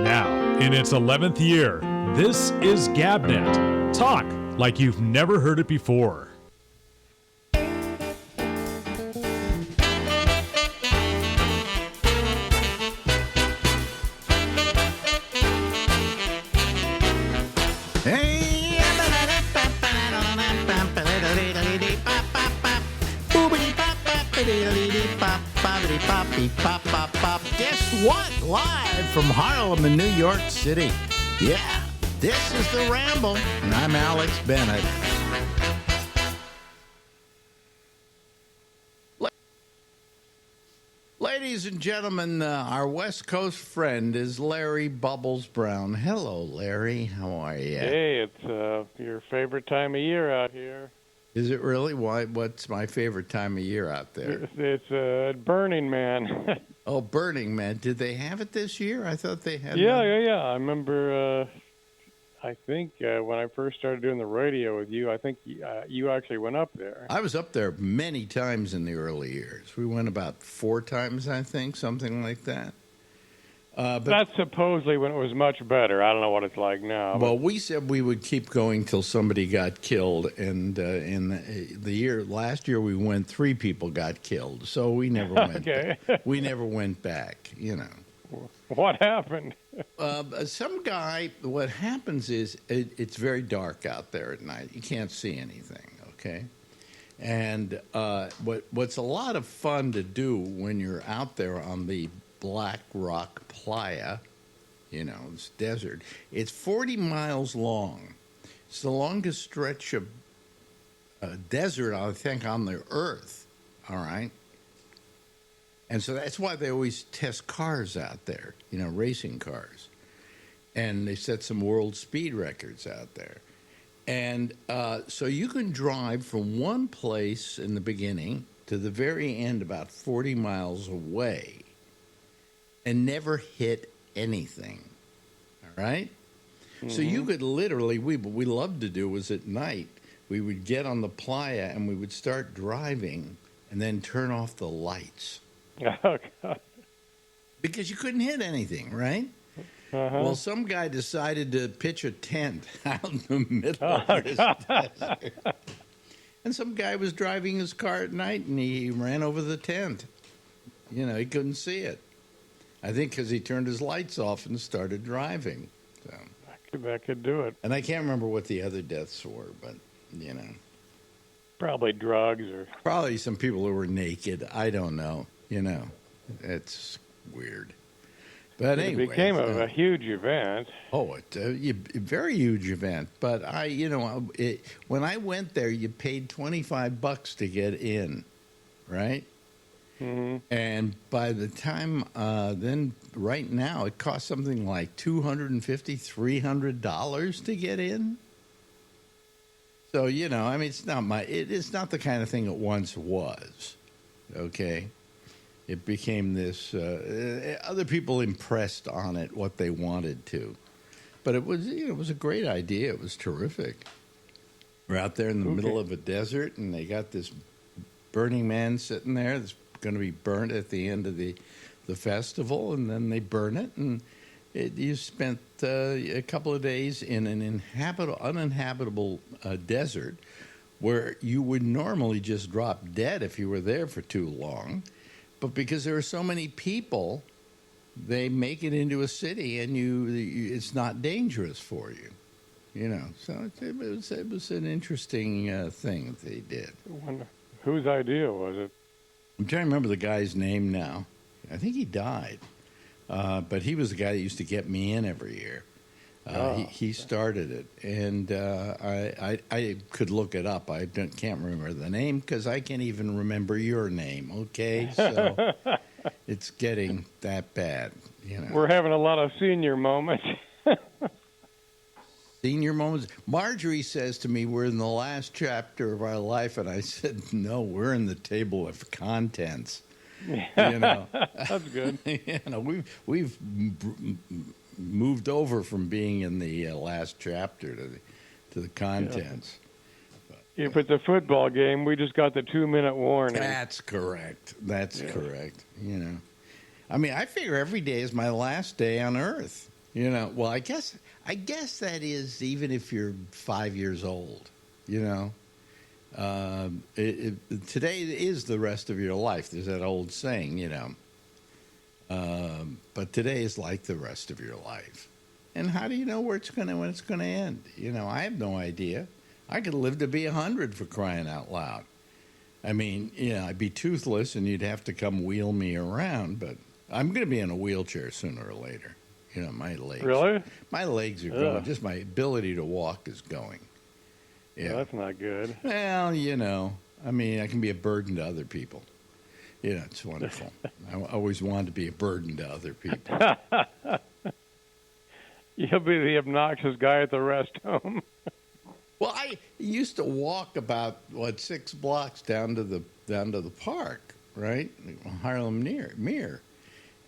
Now, in its 11th year, this is GabNet. Talk like you've never heard it before. Guess what? Live from Harlem in New York City. Yeah, this is the Ramble, and I'm Alex Bennett. Ladies and gentlemen, our West Coast friend is Larry Bubbles Brown. Hello, Larry. How are you? Hey, it's your favorite time of year out here. Is it really? Why? What's my favorite time of year out there? It's Burning Man. Oh, Burning Man. Did they have it this year? I thought they had. Yeah. I remember. I think when I first started doing the radio with you, I think you actually went up there. I was up there many times in the early years. We went about 4 times, I think, something like that. But that's supposedly when it was much better. I don't know what it's like now. Well, we said we would keep going till somebody got killed, and in the last year we went, 3 people got killed, so we never went. Okay. We never went back. You know. What happened? Some guy. What happens is it's very dark out there at night. You can't see anything. Okay. And what's a lot of fun to do when you're out there on the Black Rock Playa, you know, it's desert. It's 40 miles long. It's the longest stretch of desert, I think, on the earth. All right. And so that's why they always test cars out there, you know, racing cars. And they set some world speed records out there. And so you can drive from one place in the beginning to the very end, about 40 miles away, and never hit anything. All right? Mm-hmm. So you could literally, what we loved to do was at night, we would get on the playa and we would start driving and then turn off the lights. Oh, God. Because you couldn't hit anything, right? Uh-huh. Well, some guy decided to pitch a tent out in the middle of this desert. And some guy was driving his car at night and he ran over the tent. You know, he couldn't see it. I think because he turned his lights off and started driving. So. That could do it. And I can't remember what the other deaths were, but, you know. Probably drugs or... Probably some people who were naked. I don't know. You know, it's weird. But anyway. It became a huge event. Oh, it's a very huge event. But when I went there, you paid $25 to get in, right? Mm-hmm. And by the time then, right now, it costs something like $250, $300 to get in. So you know, I mean, it's not the kind of thing it once was. Okay, it became this. Other people impressed on it what they wanted to, but it was it was a great idea. It was terrific. We're out there in the middle of a desert, and they got this Burning Man sitting there. That's going to be burnt at the end of the festival, and then they burn it, and you spent a couple of days in an uninhabitable desert where you would normally just drop dead if you were there for too long, but because there are so many people, they make it into a city, and it's not dangerous for you, you know. So it was an interesting thing that they did. I wonder whose idea was it? I'm trying to remember the guy's name now. I think he died. But he was the guy that used to get me in every year. He started it. And I could look it up. I can't remember the name because I can't even remember your name, okay? So it's getting that bad, you know. We're having a lot of senior moments. Senior moments. Marjorie says to me, we're in the last chapter of our life, and I said, no, we're in the table of contents. You know, that's good. You know, we've moved over from being in the last chapter to the contents. Yeah. If it's a football game, we just got the 2-minute warning. That's correct. That's correct. You know, I mean, I figure every day is my last day on Earth. Well, I guess that is even if you're 5 years old. You know, today is the rest of your life. There's that old saying, but today is like the rest of your life. And how do you know when it's going to end? I have no idea. I could live to be 100 for crying out loud. I mean, I'd be toothless and you'd have to come wheel me around, but I'm going to be in a wheelchair sooner or later. My legs. Really? My legs are going. Just my ability to walk is going. Yeah. Well, that's not good. Well, I mean, I can be a burden to other people. It's wonderful. I always wanted to be a burden to other people. You'll be the obnoxious guy at the rest home. Well, I used to walk about 6 blocks down to the park, right, Harlem Mere,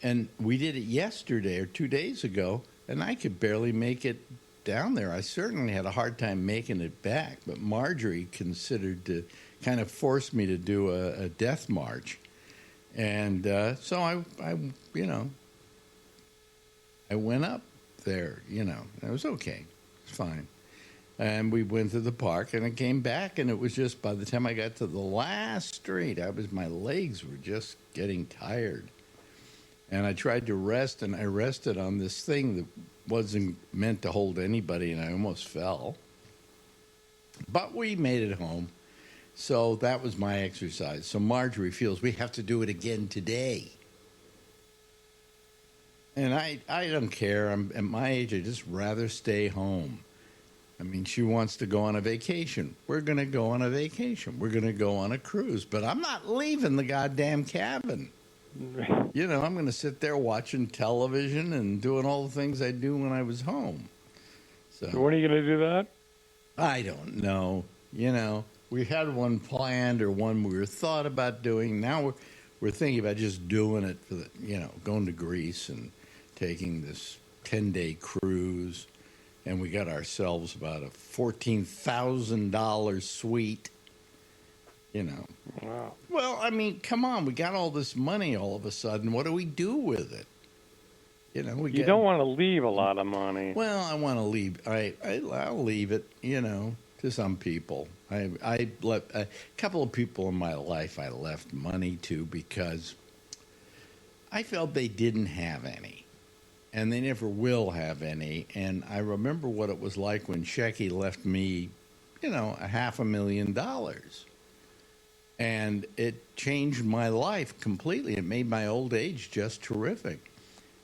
and we did it yesterday or 2 days ago, and I could barely make it down there. I certainly had a hard time making it back, but Marjorie considered to kind of force me to do a death march, and so I went up there. It was okay, it's fine. And we went to the park, and I came back, and it was just by the time I got to the last street, my legs were just getting tired. And I tried to rest, and I rested on this thing that wasn't meant to hold anybody, and I almost fell. But we made it home, so that was my exercise. So Marjorie feels we have to do it again today. And I don't care. I'm at my age, I'd just rather stay home. I mean, she wants to go on a vacation. We're going to go on a vacation. We're going to go on a cruise. But I'm not leaving the goddamn cabin. I'm going to sit there watching television and doing all the things I do when I was home. So when are you going to do that? I don't know. We had one planned or one we were thought about doing. Now we're thinking about just doing it for going to Greece and taking this 10-day cruise. And we got ourselves about a $14,000 suite. Wow. Well, I mean, come on. We got all this money all of a sudden. What do we do with it? You don't want to leave a lot of money. Well, I want to leave. I'll leave it, to some people. I left a couple of people in my life I left money to because I felt they didn't have any. And they never will have any. And I remember what it was like when Shecky left me, $500,000. And it changed my life completely. It made my old age just terrific.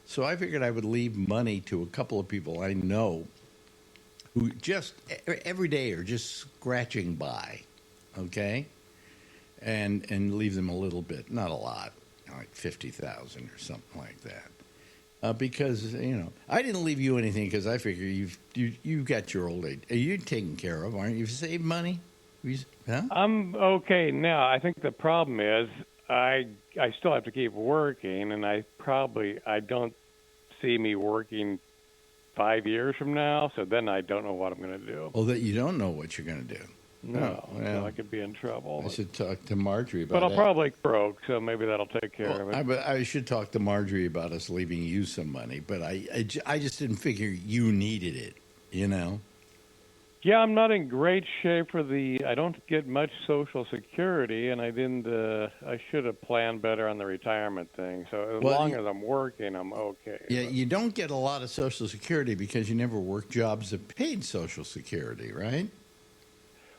So I figured I would leave money to a couple of people I know who just every day are just scratching by, okay? And leave them a little bit, not a lot, like $50,000 or something like that. Because I didn't leave you anything because I figure you've got your old age. You're taken care of, aren't you? You've saved money. Huh? I'm okay now. I think the problem is I still have to keep working, and I don't see me working 5 years from now. So then I don't know what I'm going to do. Oh, that you don't know what you're going to do. No, so I could be in trouble. I should talk to Marjorie about it. But I'll probably broke, so maybe that'll take care of it. I should talk to Marjorie about us leaving you some money, but I just didn't figure you needed it, Yeah, I'm not in great shape I don't get much Social Security, and I should have planned better on the retirement thing. So as long as I'm working, I'm okay. Yeah, you don't get a lot of Social Security because you never work jobs that paid Social Security, right?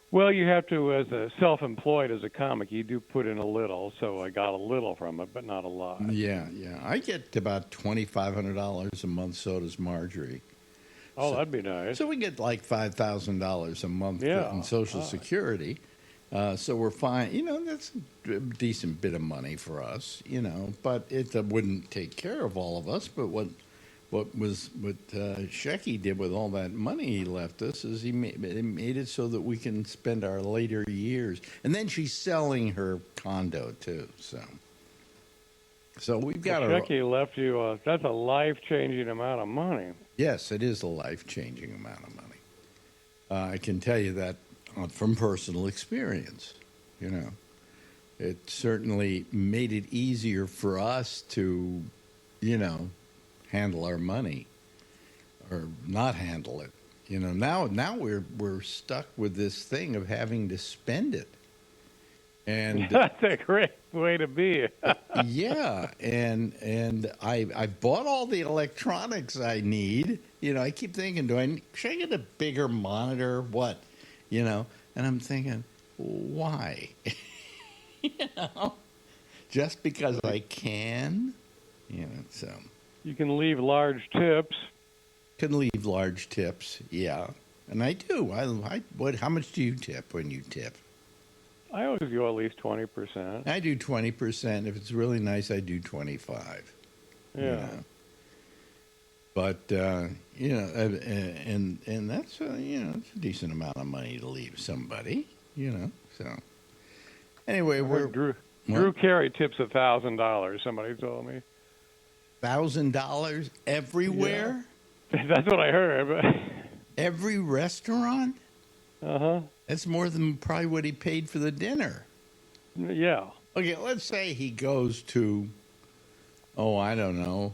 Well, you have to, as a self-employed as a comic, you do put in a little, so I got a little from it, but not a lot. Yeah. I get about $2,500 a month, so does Marjorie. Oh, that'd be nice. So we get like $5,000 a month in Social Security. So we're fine. That's a decent bit of money for us, but it wouldn't take care of all of us. But what Shecky did with all that money he left us is he made it so that we can spend our later years. And then she's selling her condo too. So we've got Shecky left you. That's a life-changing amount of money. Yes, it is a life-changing amount of money. I can tell you that from personal experience. It certainly made it easier for us to, handle our money. or not handle it. Now we're stuck with this thing of having to spend it. And That's a great way to be. yeah, and I bought all the electronics I need. I keep thinking, should I get a bigger monitor? What? And I'm thinking, why? you know, just because I can. So You can leave large tips. can leave large tips. Yeah, and I do. How much do you tip when you tip? I always go at least 20%. I do 20%. If it's really nice, I do 25. Yeah. But and that's it's a decent amount of money to leave somebody. So anyway, Drew Carey tips $1,000. Somebody told me. $1,000 everywhere. Yeah. That's what I heard. Every restaurant. Uh-huh. That's more than probably what he paid for the dinner. Yeah. Okay, let's say he goes to, I don't know,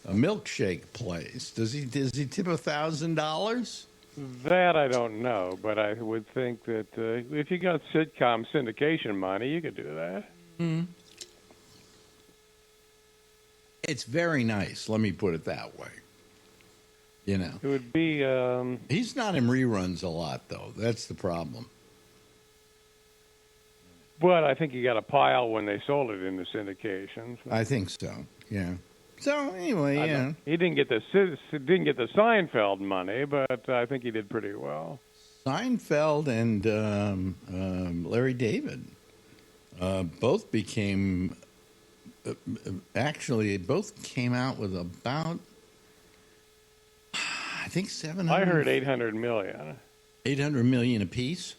a milkshake place. Does he tip $1,000? That I don't know, but I would think that if you got sitcom syndication money, you could do that. Mm. It's very nice. Let me put it that way. It would be. He's not in reruns a lot, though. That's the problem. But I think he got a pile when they sold it into syndication. So. I think so. Yeah. So anyway, yeah. He didn't get the Seinfeld money, but I think he did pretty well. Seinfeld and Larry David both became. Actually, both came out with about. I think 700. I heard 800 million. 800 million apiece?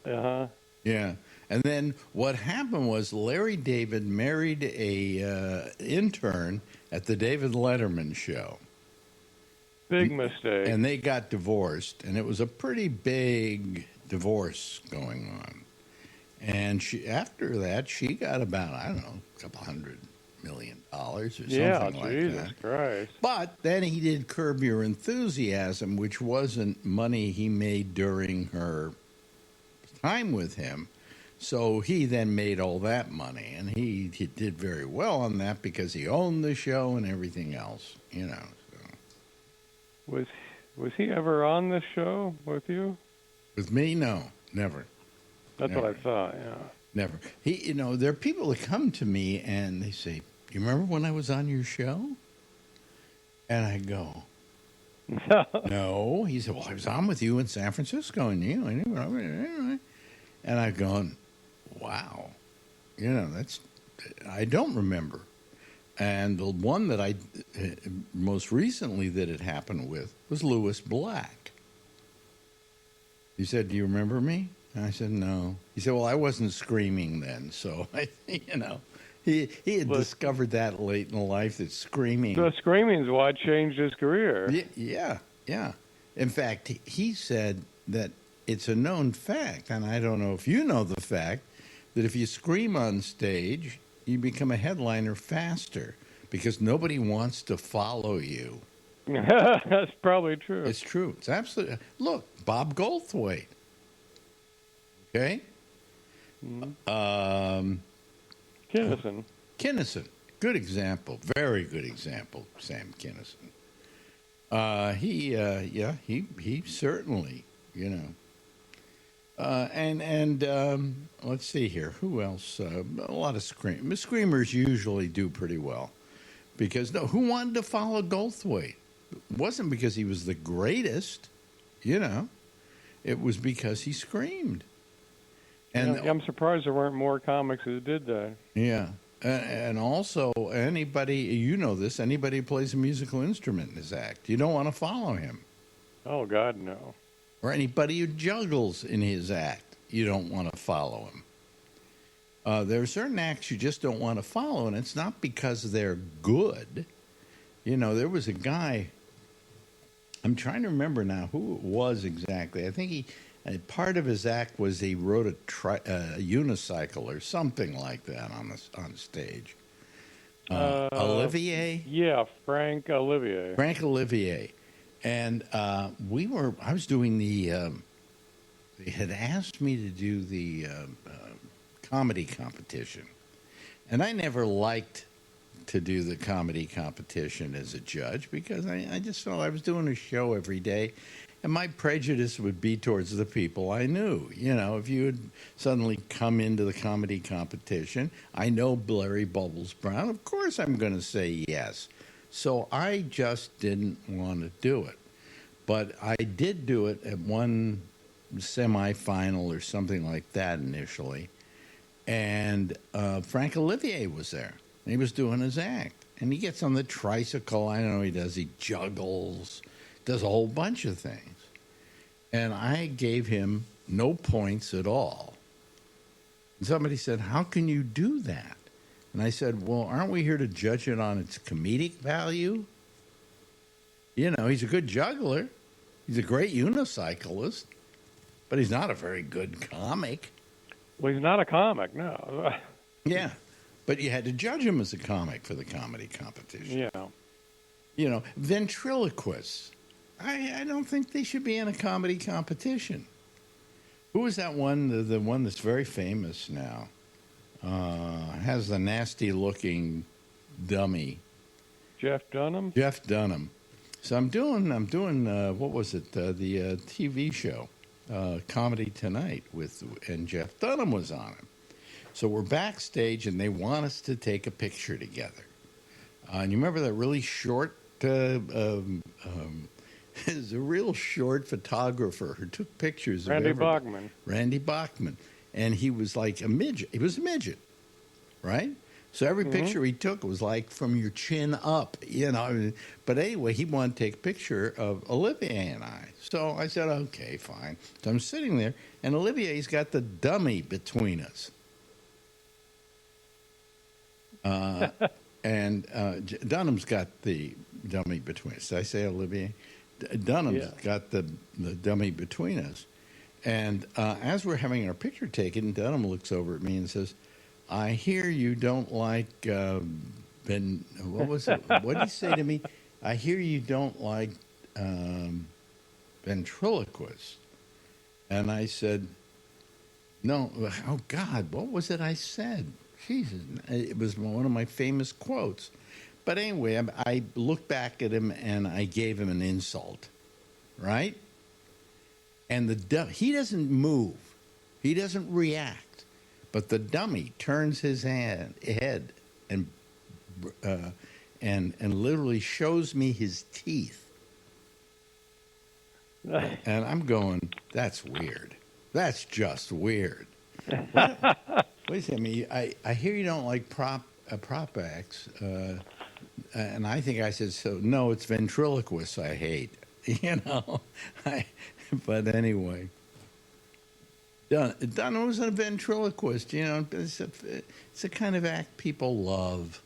Uh-huh. Yeah. And then what happened was Larry David married a intern at the David Letterman show. Big mistake. And they got divorced, and it was a pretty big divorce going on. And after that, she got about, I don't know, a couple $100 million or something like Jesus that. Christ. But then he did Curb Your Enthusiasm, which wasn't money he made during her time with him. So he then made all that money, and he did very well on that because he owned the show and everything else, So. Was he ever on the show with you? With me, no, never. That's Never. what I thought. Yeah. Never. There are people that come to me and they say, "You remember when I was on your show?" And I go, "No." He said, "Well, I was on with you in San Francisco, and you." And I've gone, "Wow, I don't remember." And the one that I most recently that it happened with was Lewis Black. He said, "Do you remember me?" And I said, "No." He said, "Well, I wasn't screaming then." So, he had discovered that late in life that screaming. The screaming's what changed his career. Yeah. In fact, he said that it's a known fact, and I don't know if you know the fact, that if you scream on stage, you become a headliner faster because nobody wants to follow you. That's probably true. It's true. It's absolutely. Look, Bob Goldthwait. Okay? Kinison. Good example. Very good example, Sam Kinison. He certainly, let's see here. Who else? A lot of screamers usually do pretty well. Because, who wanted to follow Goldthwait? It wasn't because he was the greatest, It was because he screamed. And I'm surprised there weren't more comics who did that. Yeah. And also, anybody who plays a musical instrument in his act, you don't want to follow him. Oh, God, no. Or anybody who juggles in his act, you don't want to follow him. There are certain acts you just don't want to follow, and it's not because they're good. There was a guy, I'm trying to remember now who it was exactly. I think part of his act was he rode a unicycle or something like that on stage. Olivier? Yeah, Frank Olivier. Frank Olivier. And I was doing they had asked me to do the comedy competition. And I never liked to do the comedy competition as a judge because I just felt I was doing a show every day. And my prejudice would be towards the people I knew. You know, if you had suddenly come into the comedy competition, I know Larry Bubbles Brown, of course I'm going to say yes. So I just didn't want to do it. But I did do it at one semifinal or something like that initially. And Frank Olivier was there. And he was doing his act. And he gets on the tricycle. I don't know what he does. He juggles, does a whole bunch of things. And I gave him no points at all. And somebody said, "How can you do that?" And I said, "Well, aren't we here to judge it on its comedic value? You know, he's a good juggler. He's a great unicyclist. But he's not a very good comic." Well, he's not a comic, no. Yeah. But you had to judge him as a comic for the comedy competition. Yeah. You know, ventriloquists. I don't think they should be in a comedy competition. Who is that one, the one that's very famous now? Has the nasty-looking dummy. Jeff Dunham? Jeff Dunham. So I'm doing what was it, the TV show, Comedy Tonight, and Jeff Dunham was on it. So we're backstage, and they want us to take a picture together. And you remember that really short, is a real short photographer who took pictures of Randy everybody. Bachman. Randy Bachman. And he was like a midget. He was a midget, right? So every picture he took was like from your chin up, you know. But anyway, he wanted to take a picture of Olivier and I. So I said, okay, fine. So I'm sitting there, and Olivier's got the dummy between us. And Dunham's got the dummy between us. Did I say Olivier? Dunham's got the dummy between us. And as we're having our picture taken, Dunham looks over at me and says, "I hear you don't like what was it? What did he say to me? I hear you don't like ventriloquists." And I said, "No, oh God, what was it I said? Jesus, it was one of my famous quotes." But anyway, I looked back at him and I gave him an insult, right? And he doesn't move, he doesn't react, but the dummy turns his head and literally shows me his teeth. And I'm going, that's weird. That's just weird. Wait a second. I hear you don't like prop acts, and I think I said, so no, it's ventriloquists I hate. You know, but anyway. Dunham was a ventriloquist, you know. It's a kind of act people love,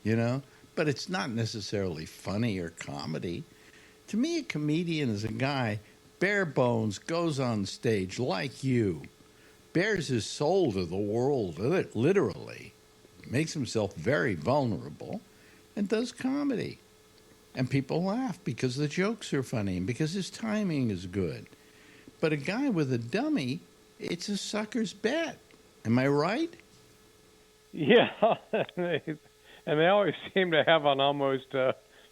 you know. But it's not necessarily funny or comedy. To me, a comedian is a guy, bare bones, goes on stage like you, bears his soul to the world, literally, makes himself very vulnerable, and does comedy. And people laugh because the jokes are funny and because his timing is good. But a guy with a dummy, it's a sucker's bet. Am I right? Yeah. And they always seem to have an almost,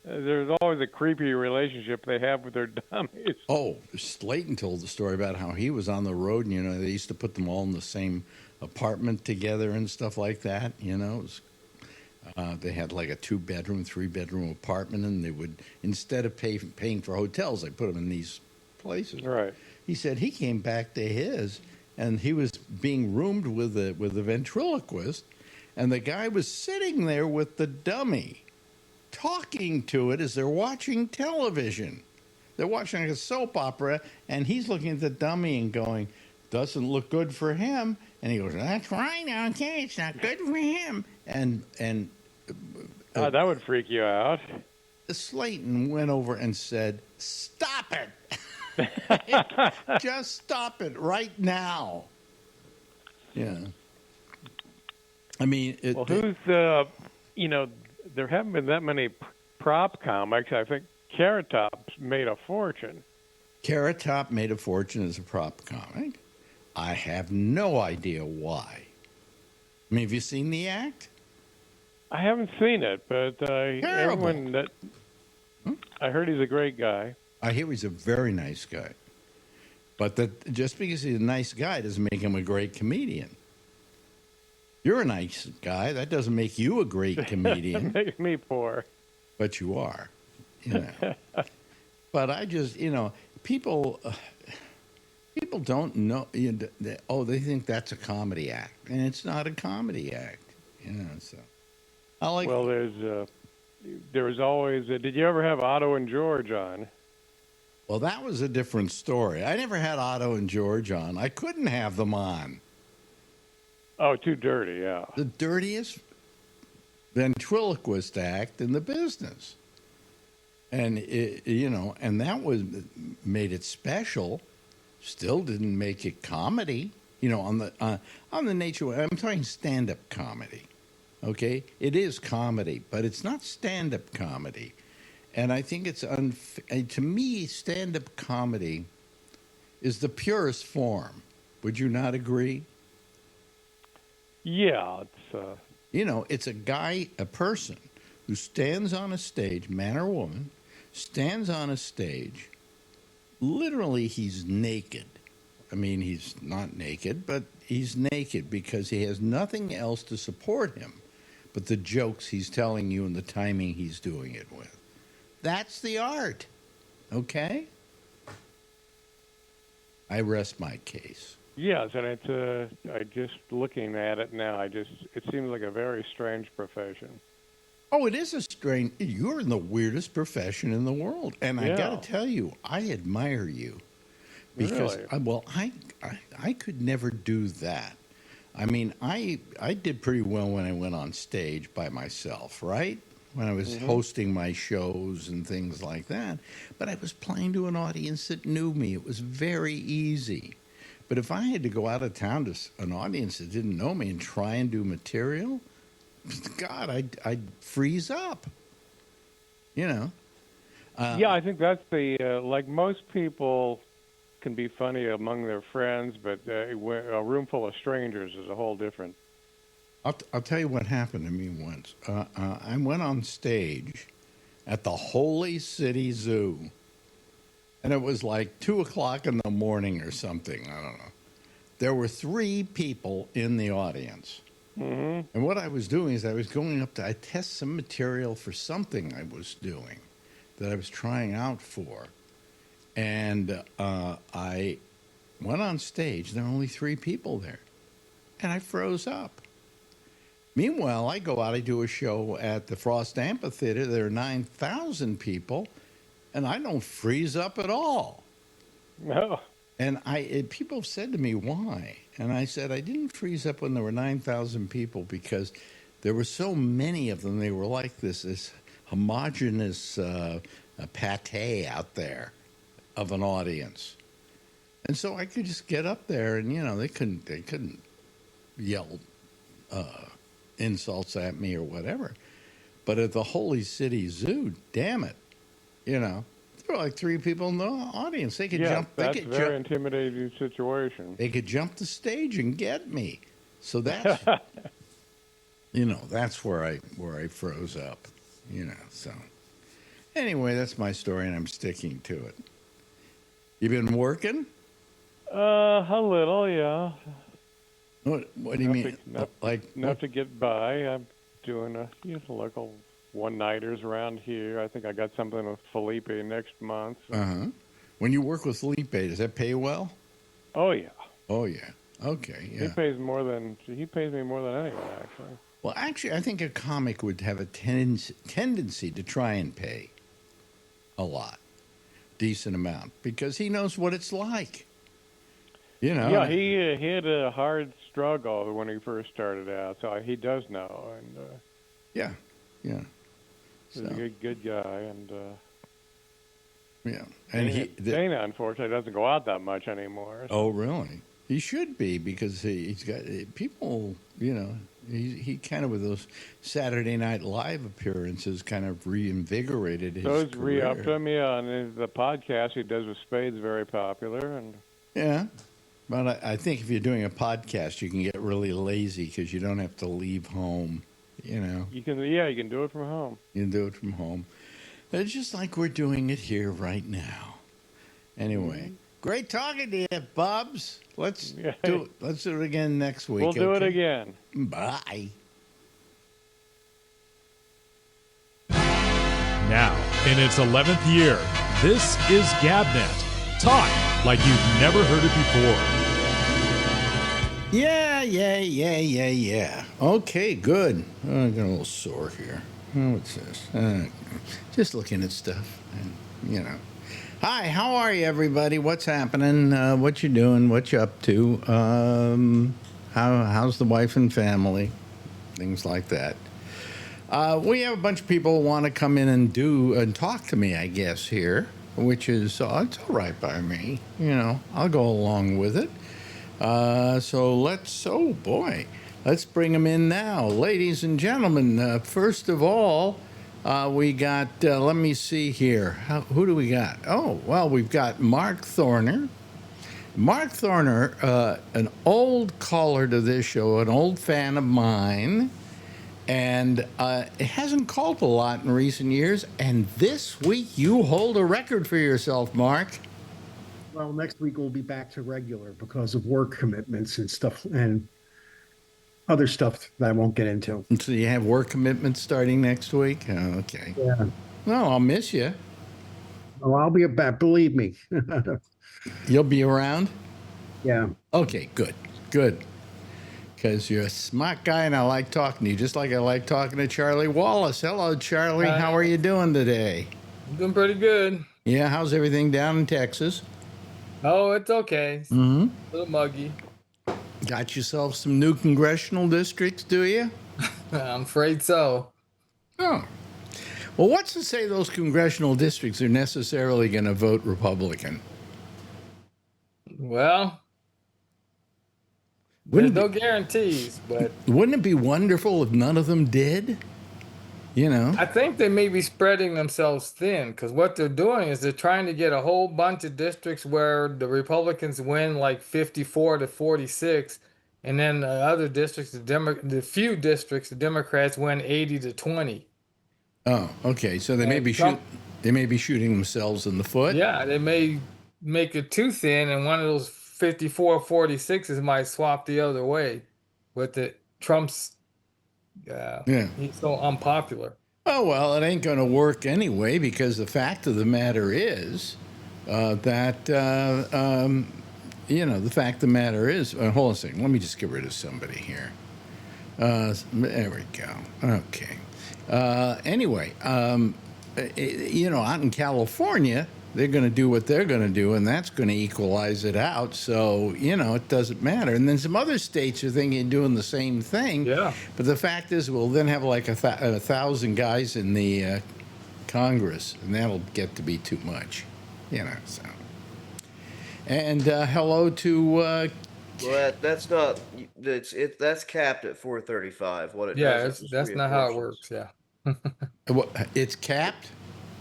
there's always a creepy relationship they have with their dummies. Oh, Slayton told the story about how he was on the road and, you know, they used to put them all in the same apartment together and stuff like that, you know. It was, they had like a 2-bedroom, 3-bedroom apartment, and they would, instead of paying for hotels, they put them in these places. Right. He said he came back to his, and he was being roomed with a ventriloquist, and the guy was sitting there with the dummy, talking to it as they're watching television. They're watching like a soap opera, and he's looking at the dummy and going, "Doesn't look good for him." And he goes, "That's right, okay, it's not good for him." And that would freak you out. Slayton went over and said, "Stop it." Just stop it right now. Yeah. I mean, who's you know, there haven't been that many prop comics. I think Carrot Top's made a fortune. Carrot Top made a fortune as a prop comic. I have no idea why. I mean, have you seen the act? I haven't seen it, but Terrible. everyone that I heard he's a great guy. I hear he's a very nice guy. But that just because he's a nice guy doesn't make him a great comedian. You're a nice guy. That doesn't make you a great comedian. Makes me poor. But you are. You know. But I just, people don't know. They think that's a comedy act. And it's not a comedy act. So. Well, there was always. Did you ever have Otto and George on? Well, that was a different story. I never had Otto and George on. I couldn't have them on. Oh, too dirty, yeah. The dirtiest ventriloquist act in the business. And, and that made it special. Still didn't make it comedy. On the nature, I'm talking stand-up comedy. Okay? It is comedy, but it's not stand-up comedy. And I think it's to me, stand-up comedy is the purest form. Would you not agree? Yeah, it's it's a person who stands on a stage, man or woman, stands on a stage. Literally, he's naked. I mean, he's not naked, but he's naked because he has nothing else to support him but the jokes he's telling you and the timing he's doing it with. That's the art, okay? I rest my case. Yes, and it's I just looking at it now. It seems like a very strange profession. Oh, it is a strange. You're in the weirdest profession in the world, and I got to tell you, I admire you because I could never do that. I mean, I did pretty well when I went on stage by myself, right? When I was hosting my shows and things like that. But I was playing to an audience that knew me. It was very easy. But if I had to go out of town to an audience that didn't know me and try and do material, God, I'd freeze up. Yeah, I think that's like most people can be funny among their friends, but a room full of strangers is a whole different. I'll tell you what happened to me once. I went on stage at the Holy City Zoo, and it was like 2 o'clock in the morning or something. I don't know. There were 3 people in the audience. Mm-hmm. And what I was doing is I was going up to test some material for something I was doing that I was trying out for. And I went on stage. There were only 3 people there. And I froze up. Meanwhile, I go out, I do a show at the Frost Amphitheater. There are 9,000 people, and I don't freeze up at all. No. And people have said to me, why? And I said, I didn't freeze up when there were 9,000 people because there were so many of them. They were like this homogenous pate out there of an audience. And so I could just get up there and, they couldn't yell insults at me or whatever. But at the Holy City Zoo, damn it, there were like 3 people in the audience. They could jump. That's a very intimidating situation. They could jump the stage and get me. So that's, that's where I froze up. So anyway, that's my story, and I'm sticking to it. You been working? A little, yeah. What do you mean? Enough to get by. I'm doing local one-nighters around here. I think I got something with Felipe next month. So. When you work with Felipe, does that pay well? Oh yeah. Oh yeah. Okay. Yeah. He pays me more than anyone, actually. Well, actually, I think a comic would have a tendency to try and pay a lot, decent amount, because he knows what it's like. Yeah, he had a hard struggle when he first started out, so he does know. And yeah. He's a good guy, and yeah. And Dana, unfortunately, doesn't go out that much anymore. So. Oh, really? He should be, because he's got people. He kind of, with those Saturday Night Live appearances, kind of reinvigorated his Those career. re-upped him, yeah, and the podcast he does with Spade's very popular. And Yeah. But I think if you're doing a podcast, you can get really lazy because you don't have to leave home. You know, you can do it from home. you can do it from home. It's just like we're doing it here right now. Anyway, great talking to you, Bubs. Let's do it again next week. We'll do it again. Bye. Now, in its 11th year, this is GabNet. Talk like you've never heard it before. Yeah. Okay, good. Oh, I got a little sore here. Oh, what's this? Just looking at stuff. And. Hi, how are you, everybody? What's happening? What you doing? What you up to? How's the wife and family? Things like that. We have a bunch of people who want to come in and talk to me, I guess, here, which is it's all right by me. I'll go along with it. So let's bring them in now. Ladies and gentlemen, first of all, we got, let me see here. Who do we got? Oh, well, we've got Mark Thorner. Mark Thorner, an old caller to this show, an old fan of mine, and it hasn't called a lot in recent years. And this week, you hold a record for yourself, Mark. Well, next week we'll be back to regular because of work commitments and stuff and other stuff that I won't get into. So you have work commitments starting next week? Oh, okay. Yeah. Well, I'll miss you. Oh, I'll be back. Believe me. You'll be around? Yeah. Okay, good. Because you're a smart guy and I like talking to you, just like I like talking to Charlie Wallace. Hello, Charlie. Hi. How are you doing today? I'm doing pretty good. Yeah, how's everything down in Texas? Oh, it's okay. Mm-hmm. A little muggy. Got yourself some new congressional districts, do you? I'm afraid so. Oh. Well, what's to say those congressional districts are necessarily going to vote Republican? Well, there's no guarantees, but Wouldn't it be wonderful if none of them did? I think they may be spreading themselves thin because what they're doing is they're trying to get a whole bunch of districts where the Republicans win like 54 to 46, and then the other districts, the few districts, the Democrats win 80 to 20. Oh, okay. So they may be shooting themselves in the foot. Yeah, they may make it too thin, and one of those 54 46s might swap the other way with the Trump's. Yeah, he's so unpopular. Oh, well, it ain't going to work anyway because the fact of the matter is that, the fact of the matter is, hold on a second, let me just get rid of somebody here. There we go. Okay. Anyway, out in California, they're going to do what they're going to do, and that's going to equalize it out. So, it doesn't matter. And then some other states are thinking of doing the same thing. Yeah. But the fact is, we'll then have like 1,000 guys in the Congress, and that'll get to be too much, So. And hello to. Well, that's not. That's capped at 435. What it does is that's not how it works. Yeah. It's capped.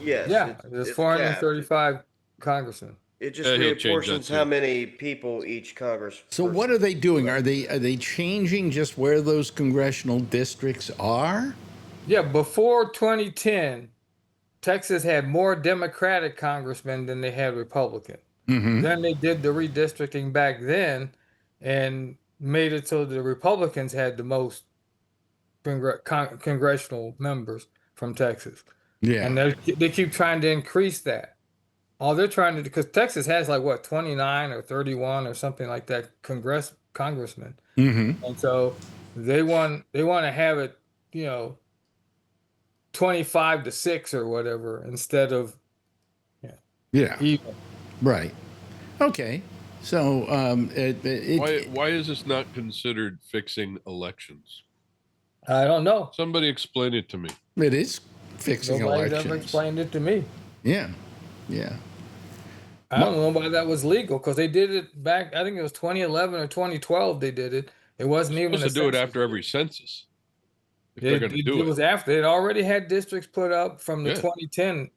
Yes. Yeah, there's it's 435 congressmen. It just he'll change reapportions that how too. many people each Congress. So what are they doing? Are they changing just where those congressional districts are? Yeah, before 2010, Texas had more Democratic congressmen than they had Republican. Mm-hmm. Then they did the redistricting back then and made it so the Republicans had the most congressional members from Texas. Yeah. And they keep trying to increase that. All they're trying to do, because Texas has like what, 29 or 31 or something like that congressmen. Mm-hmm. And so they want to have it, 25 to 6 or whatever instead of even. Right. Okay. So Why is this not considered fixing elections? I don't know. Somebody explain it to me. it is fixing Nobody's elections. ever explained it to me. Yeah. I don't know why that was legal because they did it back, I think it was 2011 or 2012 they did it. It wasn't even supposed to do it after every census. If they're going to do it was after it already had districts put up from the Yeah. 2010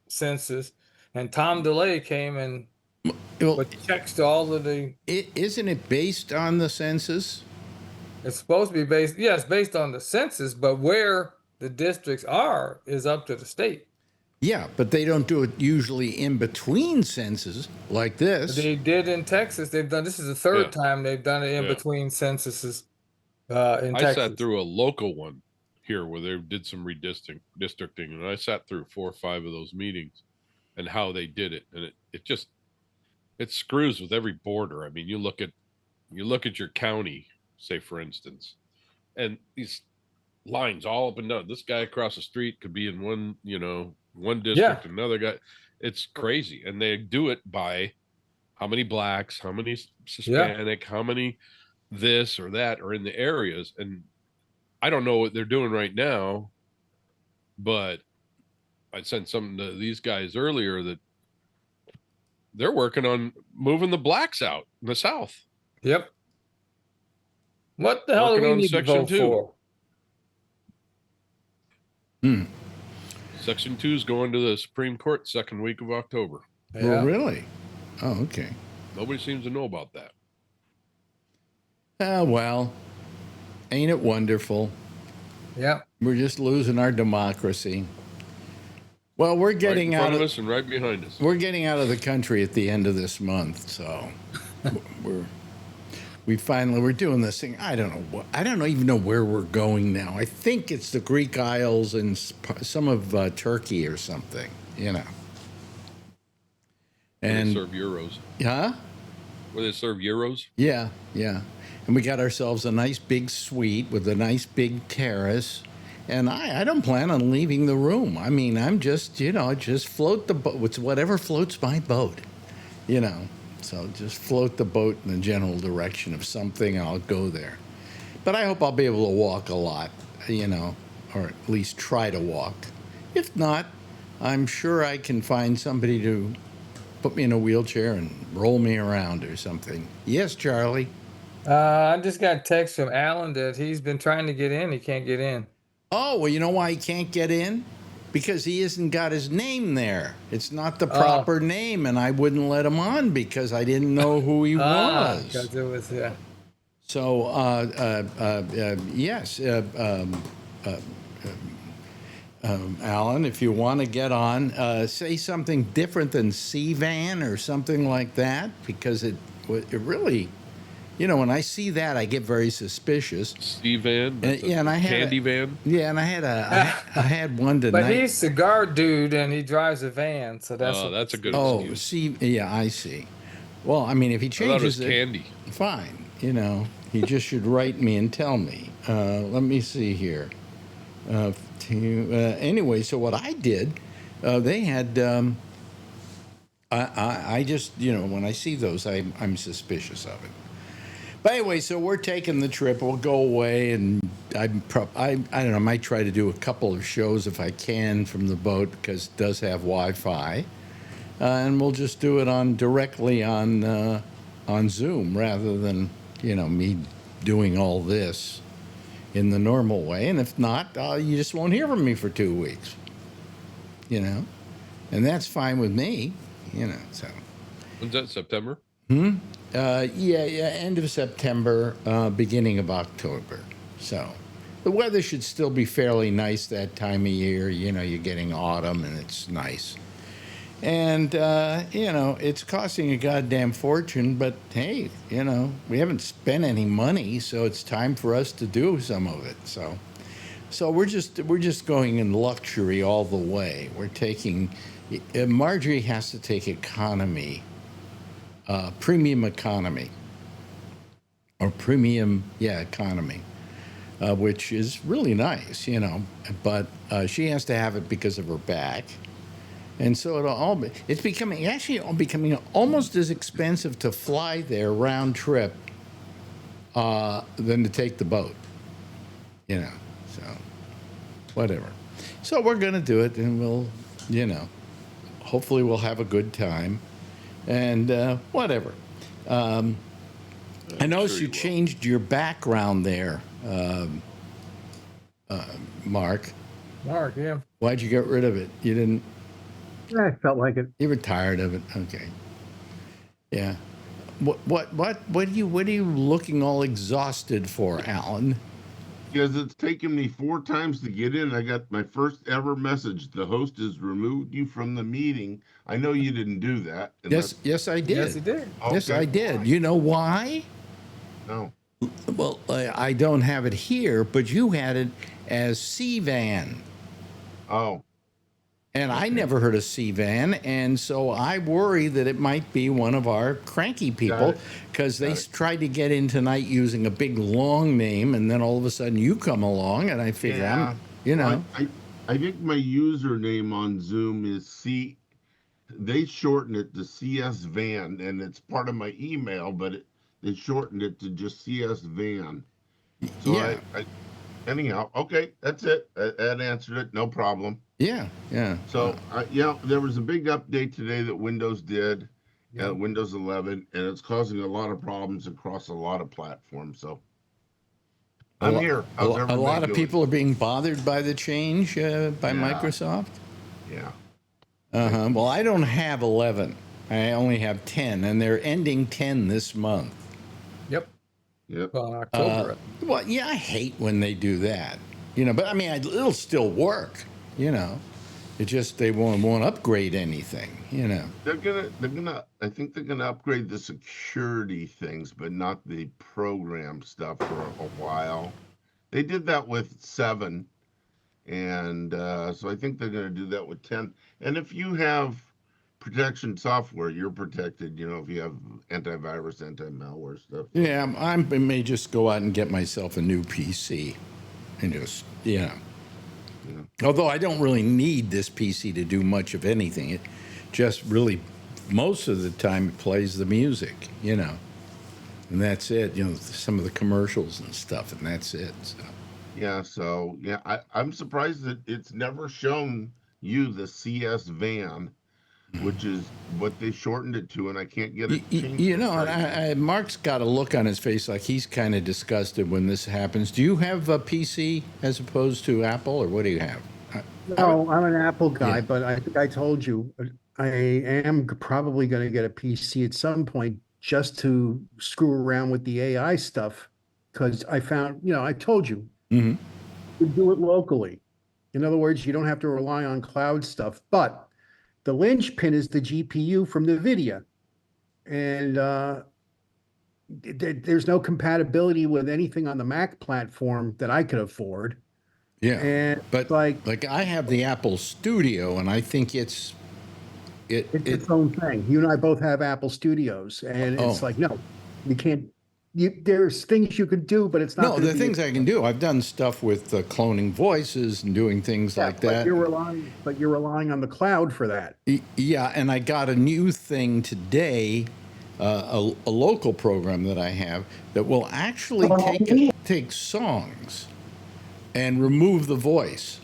census, and Tom DeLay came and Well, put checks to all of the. isn't it based on the census? It's supposed to be based, yes, based on the census, but where the districts are is up to the state. Yeah, but they don't do it usually in between censuses like this. They did in Texas. They've done. This is the third time they've done it in between censuses. In Texas. I sat through a local one here where they did some redistricting, and I sat through 4 or 5 of those meetings, and how they did it, and it screws with every border. I mean, you look at your county, say for instance, and these lines all up and down. This guy across the street could be in one district, another guy. It's crazy, and they do it by how many blacks, how many Hispanic, how many this or that are in the areas. And I don't know what they're doing right now, but I sent something to these guys earlier that they're working on moving the blacks out in the South. Yep. What the hell do we need to vote for? Section 2 is going to the Supreme Court second week of October. Yeah. Well, really? Oh, okay. Nobody seems to know about that. Well, ain't it wonderful? Yeah. We're just losing our democracy. Well, we're getting right in front out of us and right behind us. We're getting out of the country at the end of this month, so we're doing this thing. I don't even know where we're going now. I think it's the Greek Isles and some of Turkey or something, And they serve euros. Huh? Where they serve euros? Yeah. And we got ourselves a nice big suite with a nice big terrace. And I don't plan on leaving the room. I mean, I'm just, just float the boat. It's whatever floats my boat, So just float the boat in the general direction of something, and I'll go there. But I hope I'll be able to walk a lot, or at least try to walk. If not, I'm sure I can find somebody to put me in a wheelchair and roll me around or something. Yes, Charlie? I just got a text from Alan that he's been trying to get in. He can't get in. Oh, well, you know why he can't get in? Because he hasn't got his name there. It's not the proper name, and I wouldn't let him on because I didn't know who he was. Because it was, So, yes, Alan, if you want to get on, say something different than C-Van or something like that, because it really... when I see that, I get very suspicious. C-Van? And I had Candy van? Yeah, and I had one tonight. But he's a cigar dude, and he drives a van, so that's... Oh, that's a good excuse. I see. Well, I mean, if he changes it... candy. Fine, he just should write me and tell me. Let me see here. Anyway, so what I did, they had... I just, when I see those, I'm suspicious of it. But anyway, so we're taking the trip. We'll go away, and I don't know. I might try to do a couple of shows if I can from the boat because it does have Wi-Fi, and we'll just do it directly on Zoom rather than me doing all this in the normal way. And if not, you just won't hear from me for 2 weeks. And that's fine with me. So. When's that? September? End of September, beginning of October. So the weather should still be fairly nice that time of year. You're getting autumn and it's nice. And, it's costing a goddamn fortune, but hey, we haven't spent any money, so it's time for us to do some of it. So we're just going in luxury all the way. We're taking, Marjorie has to take economy. Premium economy, or premium, economy, which is really nice, but she has to have it because of her back. And so it's becoming almost as expensive to fly there round trip than to take the boat, so whatever. So we're going to do it, and we'll, hopefully we'll have a good time. And whatever. I noticed sure you will. changed your background there, Mark. Mark, yeah. Why'd you get rid of it? You didn't. Yeah, I felt like it. You were tired of it. Okay. Yeah. What are you looking all exhausted for, Alan? Because it's taken me 4 times to get in. I got my first ever message. The host has removed you from the meeting. I know you didn't do that. Yes, I did. Yes, he did. Yes, Okay. I did. You know why? No. Well, I don't have it here, but you had it as C-Van. Oh. And I never heard of C-Van, and so I worry that it might be one of our cranky people because they tried to get in tonight using a big long name, and then all of a sudden you come along, and I figure I think my username on Zoom is C. They shortened it to CS Van, and it's part of my email, but they shortened it to just CS Van. So yeah. Anyhow, okay, that's it. That answered it. No problem. Yeah. So, there was a big update today that Windows did, Windows 11, and it's causing a lot of problems across a lot of platforms. So, I'm here. How's everybody a lot of doing? people are being bothered by the change by Microsoft. Yeah. Well, I don't have 11. I only have 10, and they're ending 10 this month. Yep. October. Well, yeah, I hate when they do that. But I mean, it'll still work. It just they won't upgrade anything. They're gonna. I think they're gonna upgrade the security things, but not the program stuff for a while. They did that with 7, and so I think they're gonna do that with 10. And if you have protection software, you're protected. If you have antivirus, anti-malware stuff. Yeah, I may just go out and get myself a new PC, and just Although I don't really need this PC to do much of anything. It just really, most of the time, it plays the music, and that's it. Some of the commercials and stuff, and that's it. So. I'm surprised that it's never shown you the CS Van, which is what they shortened it to, and I can't get it changed. And Mark's got a look on his face like he's kind of disgusted when this happens. Do you have a PC as opposed to Apple, or what do you have? No, I'm an Apple guy, but I think I told you I am probably going to get a PC at some point just to screw around with the AI stuff, because I found, I told you, you do it locally. In other words, you don't have to rely on cloud stuff, but the linchpin is the GPU from NVIDIA, and there's no compatibility with anything on the Mac platform that I could afford. Yeah, but like I have the Apple Studio, and I think it's its own thing. You and I both have Apple Studios, and it's like, no, you can't. There's things you can do, but it's not. No, the things I can do. I've done stuff with cloning voices and doing things like that. You're relying on the cloud for that. Yeah, and I got a new thing today, a local program that I have that will actually take songs and remove the voice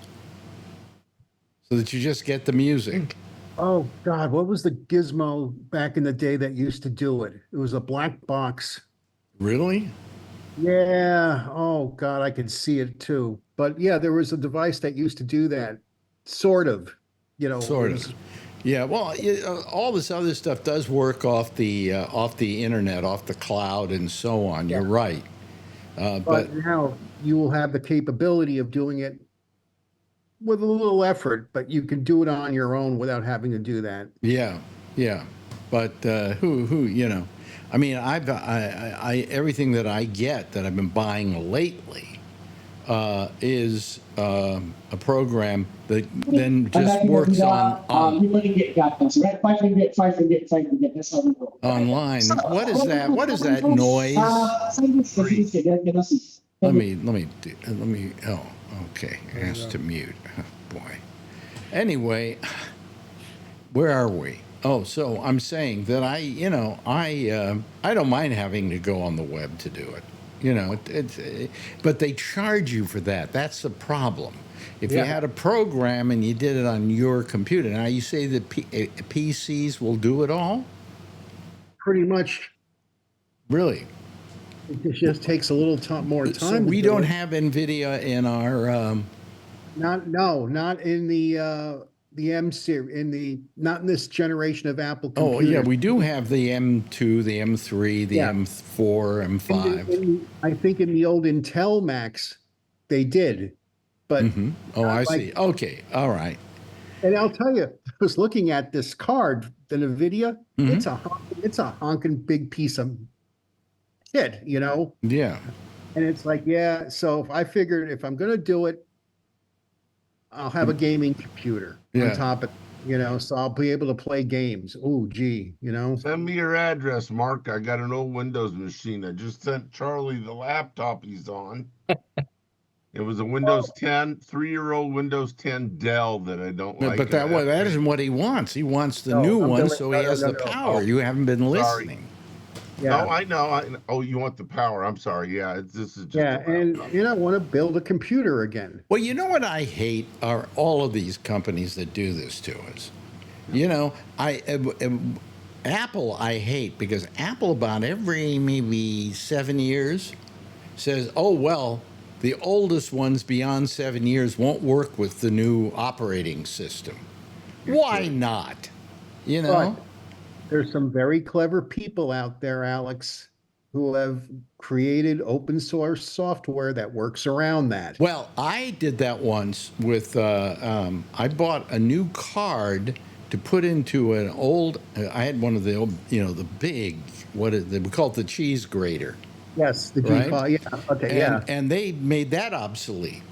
so that you just get the music. Oh, God, what was the gizmo back in the day that used to do it? It was a black box. Really? Yeah. Oh, God, I can see it too. But yeah, there was a device that used to do that, sort of. Sort of. Yeah, well, all this other stuff does work off the internet, off the cloud, and so on. Yeah. You're right. But now you will have the capability of doing it with a little effort, but you can do it on your own without having to do that. Yeah. But who I mean, I everything that I get that I've been buying lately is a program that then just works on online. What is that? What is that noise? Let me. Oh, okay. Asked to mute. Oh, boy. Anyway, where are we? Oh, so I'm saying that I don't mind having to go on the web to do it. But they charge you for that. That's the problem. If you had a program and you did it on your computer, now you say that PCs will do it all? Pretty much. Really? It just takes a little more time. So we don't have NVIDIA in our. Not in the M series, not in this generation of Apple computers. Oh yeah, we do have the M2, the M3, the M4, M5. I think in the old Intel Macs, they did, but I see. Okay, all right. And I'll tell you, I was looking at this card, the NVIDIA. It's a honking big piece of kit, Yeah. And it's like, yeah. So I figured if I'm going to do it, I'll have a gaming computer on top of, so I'll be able to play games. Oh, gee, Send me your address, Mark. I got an old Windows machine. I just sent Charlie the laptop he's on. It was a Windows 10, 3-year-old Windows 10 Dell that I don't like. But that isn't what he wants. He wants the new one, so he has the power. You haven't been listening. Yeah. No, I know. Oh, you want the power? I'm sorry. Yeah, this is just. Yeah, and I want to build a computer again. Well, you know what I hate are all of these companies that do this to us. Apple I hate, because Apple about every maybe 7 years says, "Oh well, the oldest ones beyond 7 years won't work with the new operating system." Why not? But there's some very clever people out there, Alex, who have created open source software that works around that. Well, I did that once with, I bought a new card to put into an old, I had one of the, the big, we call it the cheese grater. Yes, the G5, right? Yeah, okay, And they made that obsolete.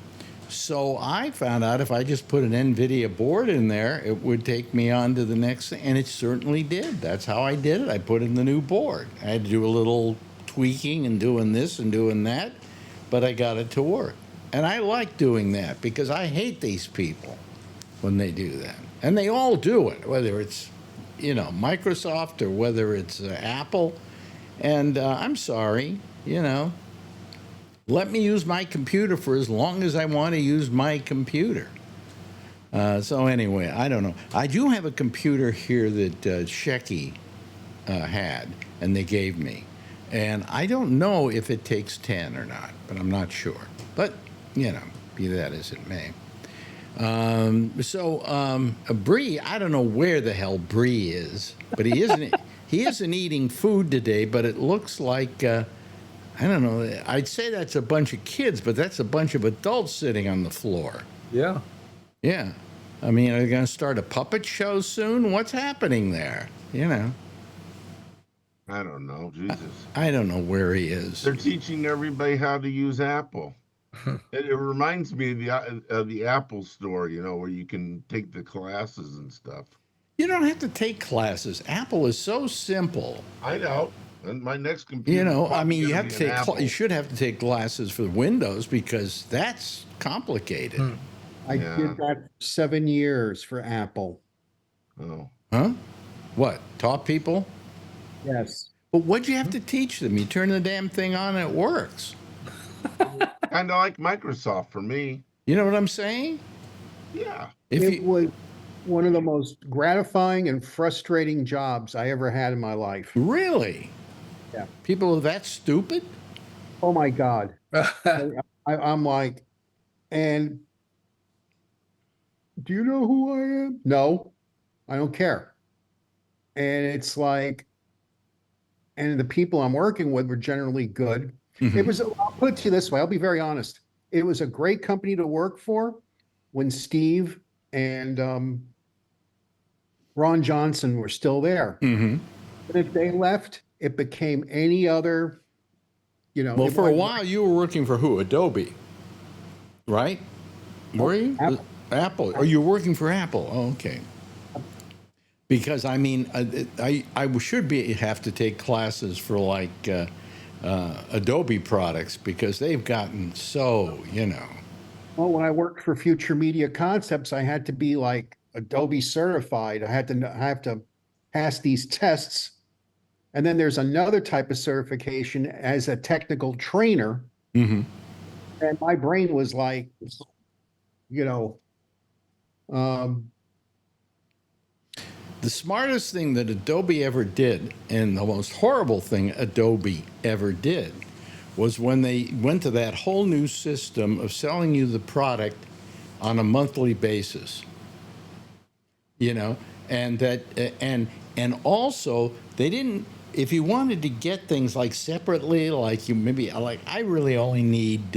So I found out if I just put an NVIDIA board in there, it would take me on to the next thing, and it certainly did. That's how I did it. I put in the new board. I had to do a little tweaking and doing this and doing that, but I got it to work. And I like doing that because I hate these people when they do that. And they all do it, whether it's, Microsoft or whether it's Apple. And I'm sorry, let me use my computer for as long as I want to use my computer. So anyway, I don't know. I do have a computer here that Shecky had, and they gave me. And I don't know if it takes 10 or not, but I'm not sure. But, be that as it may. Bree, I don't know where the hell Bree is, but he isn't eating food today, but it looks like... I don't know. I'd say that's a bunch of kids, but that's a bunch of adults sitting on the floor. Yeah. Yeah. I mean, are they going to start a puppet show soon? What's happening there? I don't know. Jesus. I don't know where he is. They're teaching everybody how to use Apple. It reminds me of the Apple store, where you can take the classes and stuff. You don't have to take classes. Apple is so simple. I know. And my next computer. You have to take. You should have to take classes for Windows because that's complicated. I did that 7 years for Apple. Oh. Huh? What? Taught people? Yes. But what'd you have to teach them? You turn the damn thing on and it works. Kind of like Microsoft for me. You know what I'm saying? Yeah. It was one of the most gratifying and frustrating jobs I ever had in my life. Really? Yeah. People are that stupid? Oh my God. I'm like, and do you know who I am? No, I don't care. And it's like, and the people I'm working with were generally good. Mm-hmm. I'll put it to you this way. I'll be very honest. It was a great company to work for when Steve and Ron Johnson were still there. Mm-hmm. But if they left, it became any other, Well, for a while, you were working for who? Adobe, right? Were you? Apple. Or you were working for Apple? Oh, okay. Because, I should have to take classes for, like, Adobe products because they've gotten so, Well, when I worked for Future Media Concepts, I had to be, like, Adobe certified. I have to pass these tests. And then there's another type of certification as a technical trainer. Mm-hmm. And my brain was like, the smartest thing that Adobe ever did, and the most horrible thing Adobe ever did, was when they went to that whole new system of selling you the product on a monthly basis. You know, and that and also they didn't, if you wanted to get things like separately, like you maybe like I really only need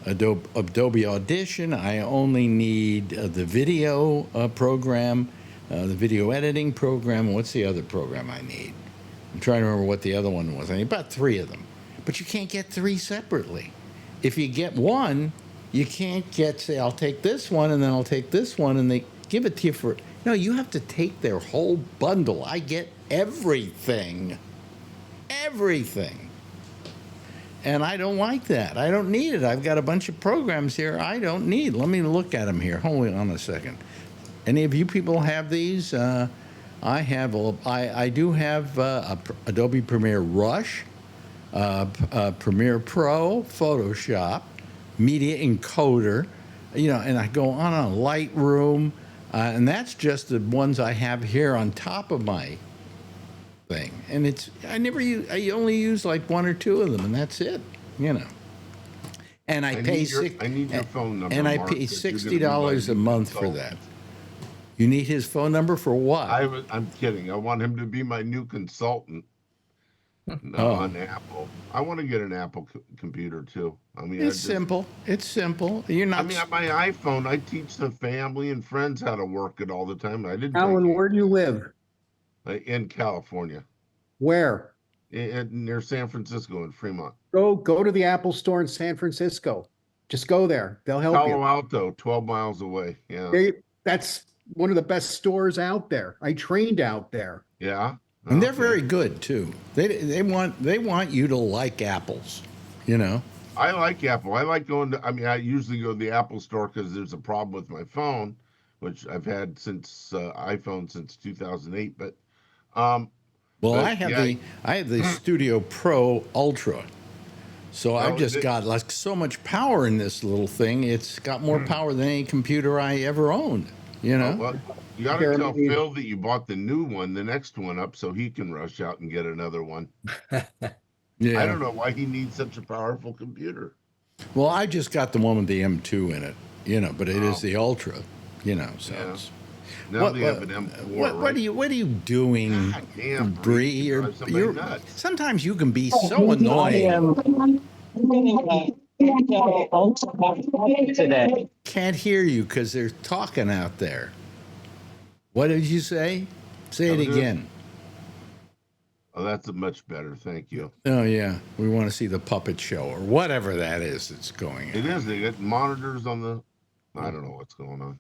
Adobe Audition, I only need the video program, the video editing program. What's the other program I need? I'm trying to remember what the other one was. I need about 3 of them, but you can't get 3 separately. If you get one, you can't get, say, I'll take this one and then I'll take this one, and they give it to you for, no, you have to take their whole bundle. I get everything. Everything. And I don't like that. I don't need it. I've got a bunch of programs here I don't need. Let me look at them here. Hold on a second. Any of you people have these? I do have Adobe Premiere Rush, Premiere Pro, Photoshop, Media Encoder, you know, and I go on Lightroom, and that's just the ones I have here on top of my thing. And it's, I only use like 1 or 2 of them, and that's it, you know. And I need your phone number, and I pay $60 a month for that. You need his phone number for what? I'm kidding. I want him to be my new consultant on Apple. I want to get an Apple computer too. I mean, it's simple. It's simple. You're not. I mean, on my iPhone, I teach the family and friends how to work it all the time. I didn't. Alan, where do you live? In California. Where? Near San Francisco in Fremont. Go to the Apple store in San Francisco. Just go there. They'll help you. Palo Alto, 12 miles away. Yeah. That's one of the best stores out there. I trained out there. Yeah. And they're very good too. They want you to like apples, you know. I like Apple. I like going to, I mean, I usually go to the Apple store because there's a problem with my phone, which I've had since iPhone since 2008. But I have the Studio Pro Ultra, so I've just got like so much power in this little thing. It's got more power than any computer I ever owned. You know. Well, you got to tell Phil that you bought the new one, the next one up, so he can rush out and get another one. Yeah. I don't know why he needs such a powerful computer. Well, I just got the one with the M2 in it, you know, but it is the Ultra, you know. So it's, now they have an M4. What are you doing, Bree? Sometimes you can be so annoying. Today. Can't hear you because they're talking out there. What did you say? Say it again. Oh, that's much better. Thank you. Oh, yeah. We want to see the puppet show or whatever that is that's going on. It is. They got monitors on the... I don't know what's going on.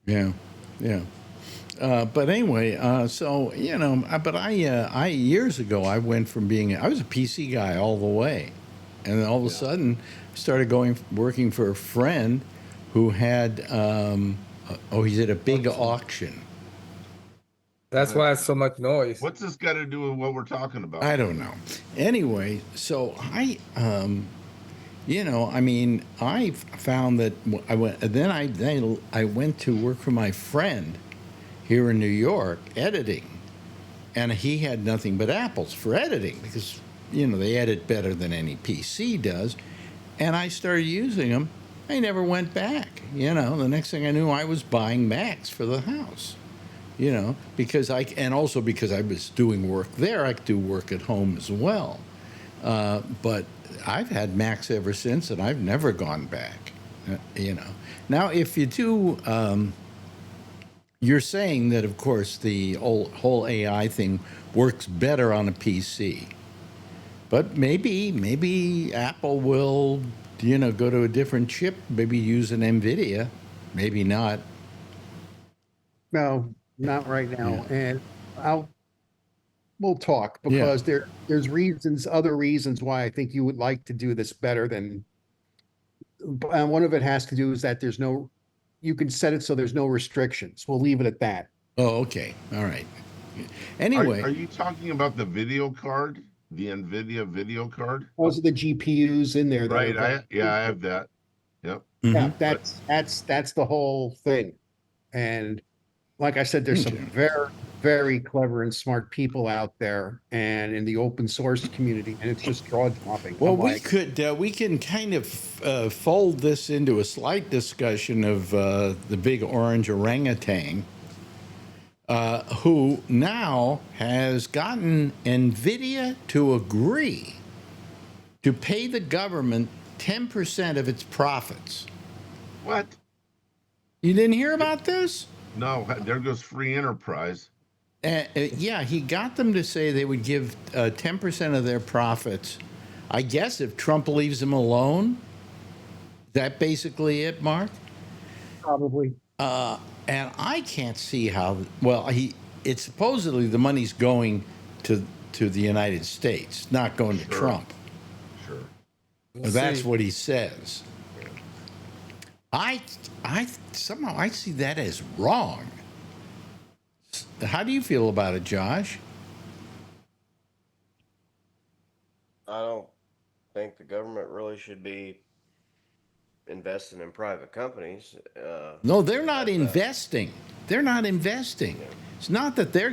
Yeah. Yeah. But anyway, so, you know, but I years ago, I went from I was a PC guy all the way. And then all of a sudden, started working for a friend who had, he's at a big auction. That's why it's so much noise. What's this got to do with what we're talking about? I don't know. Anyway, so you know, I mean, I found that I went to work for my friend here in New York editing, and he had nothing but apples for editing because, you know, they edit better than any PC does, and I started using them. I never went back. You know, the next thing I knew, I was buying Macs for the house. You know, because also because I was doing work there, I could do work at home as well. But I've had Macs ever since, and I've never gone back. You know, now if you do, you're saying that of course the whole AI thing works better on a PC, but maybe Apple will, you know, go to a different chip, maybe use an NVIDIA, maybe not. No. Not right now, and we'll talk because there's other reasons why I think you would like to do this better than. One of it has to do is that you can set it so there's no restrictions. We'll leave it at that. Oh, okay, all right. Anyway, are you talking about the video card, the NVIDIA video card? Those are the GPUs in there. Right. I have that. Yep. Yeah, that's the whole thing, and. Like I said, there's some very, very clever and smart people out there and in the open source community, and it's just jaw dropping. Well, we can kind of fold this into a slight discussion of the big orange orangutan, who now has gotten NVIDIA to agree to pay the government 10% of its profits. What? You didn't hear about this? No, there goes free enterprise. Yeah, he got them to say they would give 10% of their profits. I guess if Trump leaves them alone. Is that basically it, Mark? Probably. And I can't see how. Well, it's supposedly the money's going to the United States, not going to Trump. Sure. That's what he says. I somehow I see that as wrong. How do you feel about it, Josh? I don't think the government really should be investing in private companies. No, they're not investing. They're not investing. Yeah. It's not that we're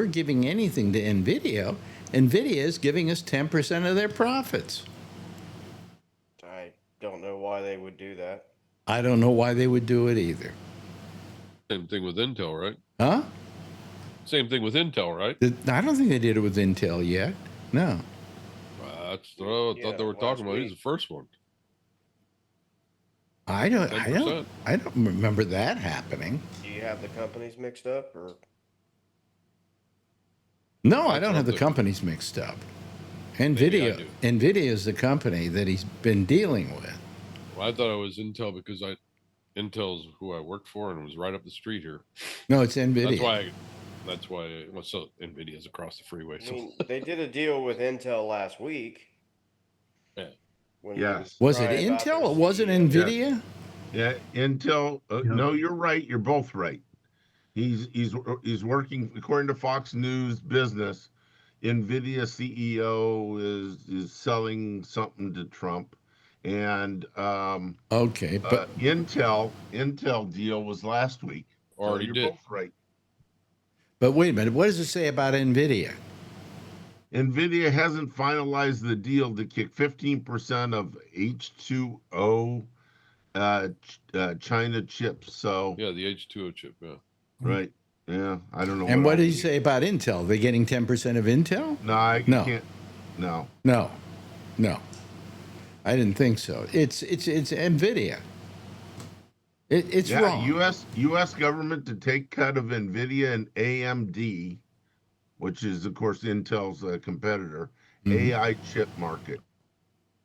giving anything to NVIDIA. NVIDIA is giving us 10% of their profits. I don't know why they would do that. I don't know why they would do it either. Same thing with Intel, right? Huh? Same thing with Intel, right? I don't think they did it with Intel yet. No. That's what I thought they were talking about. He's the first one. I don't 10%. remember that happening. Do you have the companies mixed up, or? No, I don't have the companies mixed up. NVIDIA is the company that he's been dealing with. Well, I thought it was Intel because Intel's who I worked for and it was right up the street here. No, it's NVIDIA. That's why. Well, so NVIDIA's across the freeway. So. I mean, they did a deal with Intel last week. Yeah. Yes. Was it Intel? It wasn't NVIDIA? Yeah, Intel. No, you're right. You're both right. He's working according to Fox News Business. NVIDIA CEO is selling something to Trump, and okay, but Intel deal was last week. Already so did. You're both right. But wait a minute, what does it say about NVIDIA? NVIDIA hasn't finalized the deal to kick 15% of H2O China chips. So yeah, the H2O chip. Yeah. Right. Yeah. I don't know. And what did he say about Intel? They're getting 10% of Intel? No, can't. No. No. I didn't think so. It's NVIDIA. It's wrong. U.S. government to take cut of NVIDIA and AMD, which is of course Intel's competitor, AI chip market.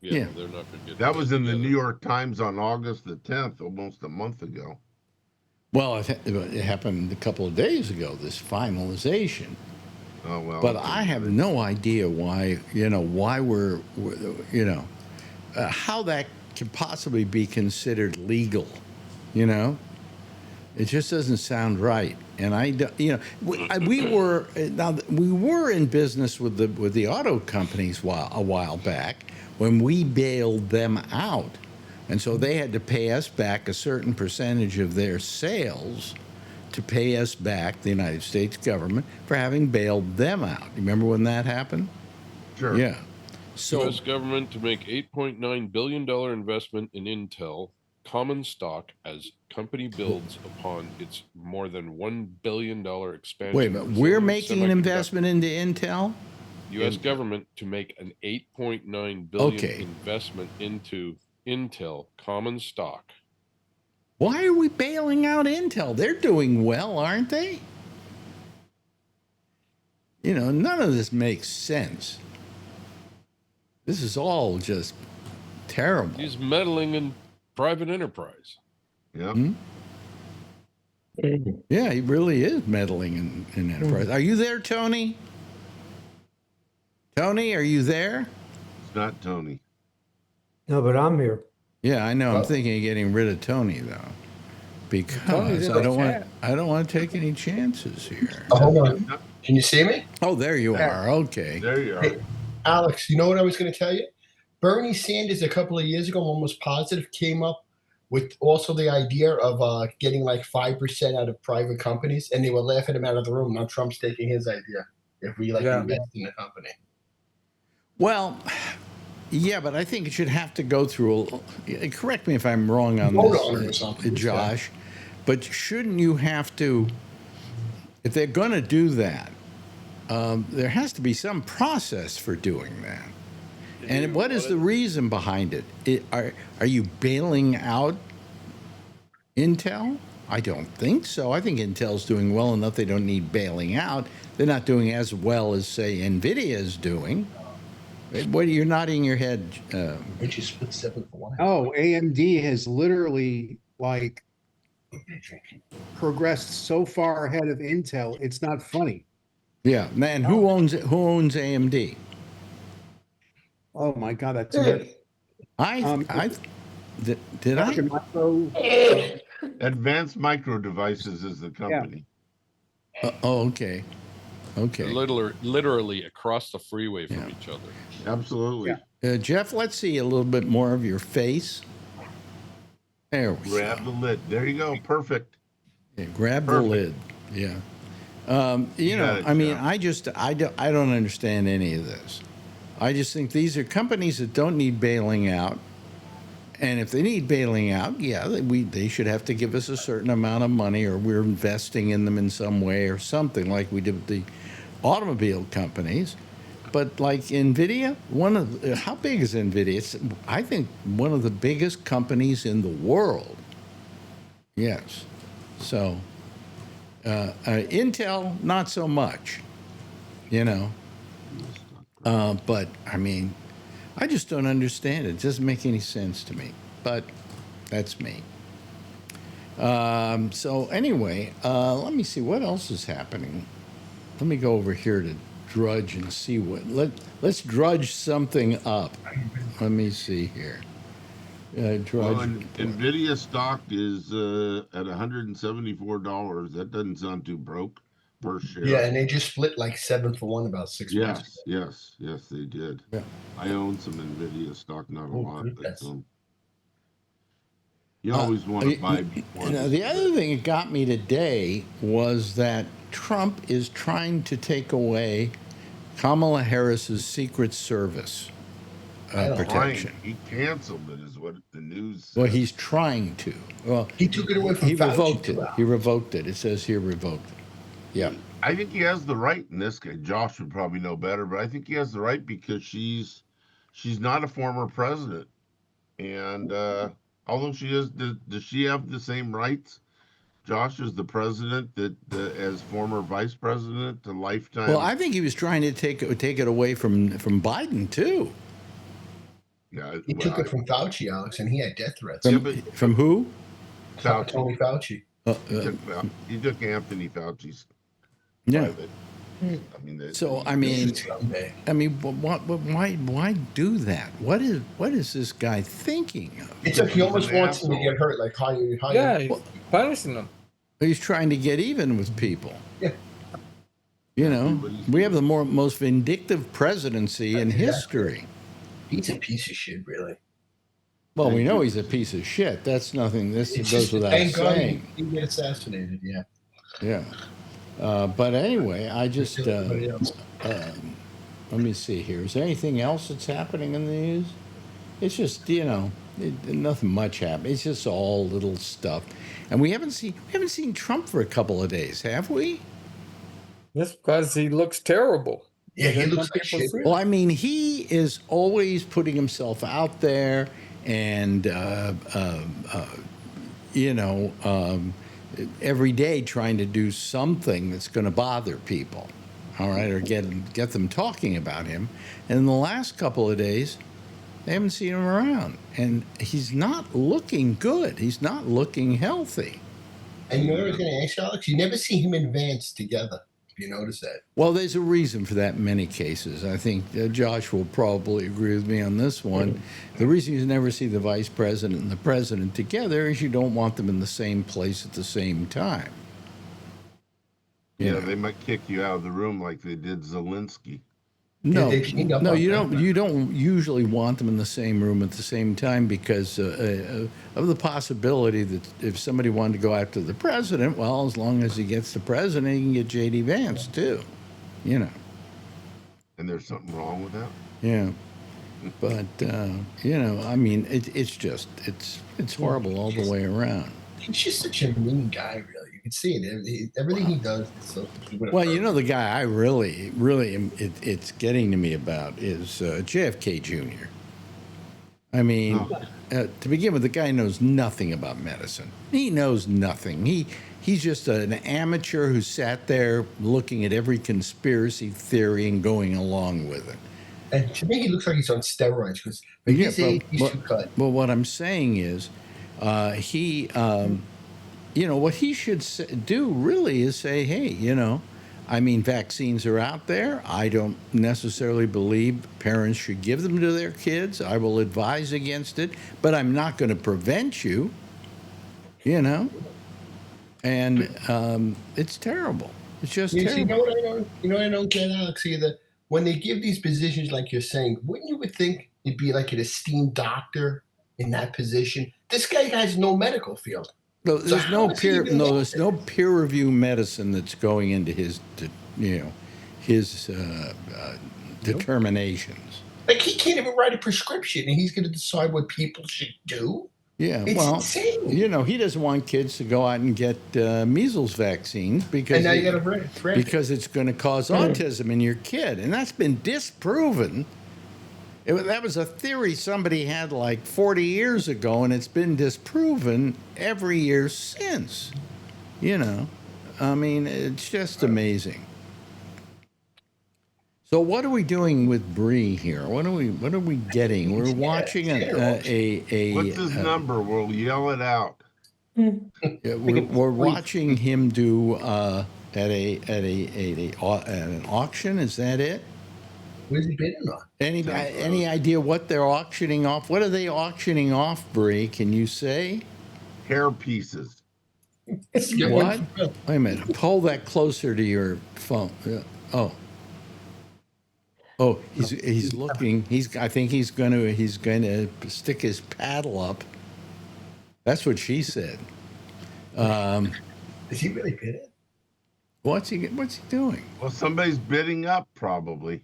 Yeah, they're not going to get that. Was in the New York Times on August the 10th, almost a month ago. Well, it happened a couple of days ago. This finalization. Oh well. But I have no idea why. Why we're how that can possibly be considered legal. It just doesn't sound right. And we were in business with the auto companies a while back when we bailed them out, and so they had to pay us back a certain percentage of their sales to pay us back, the United States government, for having bailed them out. You remember when that happened? Sure. Yeah. So U.S. government to make $8.9 billion investment in Intel common stock as company builds upon its more than $1 billion expansion. Wait a minute, we're making an investment into Intel? U.S. government to make an $8.9 billion investment into Intel common stock. Why are we bailing out Intel? They're doing well, aren't they? None of this makes sense. This is all just terrible. He's meddling in private enterprise. Yeah. Yeah, he really is meddling in enterprise. Are you there, Tony? Tony, are you there? It's not Tony. No, but I'm here. Yeah, I know. I'm thinking of getting rid of Tony though, because I don't want to take any chances here. Oh, hold on. Can you see me? Oh, there you are. Okay. There you are. Hey, Alex, you know what I was going to tell you? Bernie Sanders a couple of years ago, almost positive, came up with also the idea of getting like 5% out of private companies, and they were laughing him out of the room. Now Trump's taking his idea if we invest in the company. Well, yeah, but I think it should have to go through. Correct me if I'm wrong on this, Josh. But shouldn't you have to, if they're going to do that, there has to be some process for doing that. And what is the reason behind it? Are you bailing out Intel? I don't think so. I think Intel's doing well enough they don't need bailing out. They're not doing as well as, say, NVIDIA is doing. What, you're nodding your head. Which is split 7 for 1. Oh, AMD has literally progressed so far ahead of Intel. It's not funny. Yeah, man. Who owns AMD? Oh my God, that's did I? Advanced Micro Devices is the company. Okay. Okay. Literally across the freeway from each other. Absolutely. Yeah. Jeff, let's see a little bit more of your face. There we go. Grab the lid. There you go. Perfect. Yeah, grab the lid. Yeah. You know, I mean, I don't understand any of this. I just think these are companies that don't need bailing out. And if they need bailing out, yeah, they should have to give us a certain amount of money, or we're investing in them in some way or something, like we did with the automobile companies. But like NVIDIA, how big is NVIDIA? It's, I think, one of the biggest companies in the world. Yes. So Intel, not so much, you know. But, I mean, I just don't understand it. It doesn't make any sense to me. But that's me. So anyway, let me see what else is happening. Let me go over here to drudge and see let's drudge something up. Let me see here. Drudge. Well, NVIDIA stock is at $174. That doesn't sound too broke per share. Yeah, and they just split like 7 for 1 about 6 months ago. Yes, they did. Yeah. I own some NVIDIA stock, not a lot, but you always want to buy before. The other thing that got me today was that Trump is trying to take away Kamala Harris's Secret Service protection. He canceled it, is what the news says. Well, he's trying to. Well, he took it away from He revoked it. He revoked it. It says here revoked it. Yeah. I think he has the right in this case. Josh would probably know better, but I think he has the right because she's not a former president. And although she is, does she have the same rights? Josh is the president as former vice president to lifetime. Well, I think he was trying to take it away from Biden too. Yeah, he took it from Fauci, Alex, and he had death threats. From who? Fauci. Tony Fauci. He took Anthony Fauci's. Yeah. Private. Why do that? What is this guy thinking of? It's like he almost wants him to get hurt, like how you he's punishing them. He's trying to get even with people. Yeah. You know, we have the most vindictive presidency in history. He's a piece of shit, really. Well, we know he's a piece of shit. That's nothing. This goes without saying. He get assassinated, yeah. Yeah. But anyway, I just let me see here. Is there anything else that's happening in the news? It's just, you know, nothing much happened. It's just all little stuff, and we haven't seen Trump for a couple of days, have we? That's because he looks terrible. Yeah, he looks like shit. Well, I mean, he is always putting himself out there, and every day trying to do something that's going to bother people, all right, or get them talking about him. And in the last couple of days, they haven't seen him around, and he's not looking good. He's not looking healthy. And you know what I was going to ask, Alex? You never see him and Vance together. You notice that? Well, there's a reason for that in many cases. I think Josh will probably agree with me on this one. The reason you never see the vice president and the president together is you don't want them in the same place at the same time. Yeah, they might kick you out of the room like they did Zelensky. No, They've cleaned up no, on you that, don't. but- You don't usually want them in the same room at the same time because of the possibility that if somebody wanted to go after the president, well, as long as he gets the president, he can get J.D. Vance too. You know. And there's something wrong with that? Yeah. But you know, I mean, it's horrible all the way around. He's just such a mean guy, really. You can see it. Everything he does is so. Well, you know, the guy I really am, it's getting to me about is JFK Jr. I mean, to begin with, the guy knows nothing about medicine. He knows nothing. He's just an amateur who sat there looking at every conspiracy theory and going along with it. And to me, he looks like he's on steroids because he's too cut. Well, what I'm saying is, you know, what he should do really is say, hey, you know, I mean, vaccines are out there. I don't necessarily believe parents should give them to their kids. I will advise against it, but I'm not going to prevent you, you know. And it's terrible. It's just terrible. You know what I don't get, Alex, either? When they give these positions like you're saying, wouldn't you would think it'd be like an esteemed doctor in that position? This guy has no medical field. No, there's there's no peer review medicine that's going into his, you know, his determinations. Like he can't even write a prescription, and he's going to decide what people should do. Yeah, it's well, insane. You know, he doesn't want kids to go out and get measles vaccines because because it's going to cause autism in your kid, and that's been disproven. That was a theory somebody had like 40 years ago, and it's been disproven every year since. You know, I mean, it's just amazing. So what are we doing with Bree here? What are we getting? We're watching a what's his number? We'll yell it out. We're watching him do at an auction. Is that it? What is he bidding on? Any idea what they're auctioning off? What are they auctioning off, Bree? Can you say? Hair pieces. What? Wait a minute. Pull that closer to your phone. Oh, he's looking. I think he's going to stick his paddle up. That's what she said. Is he really bidding? What's he doing? Well, somebody's bidding up, probably.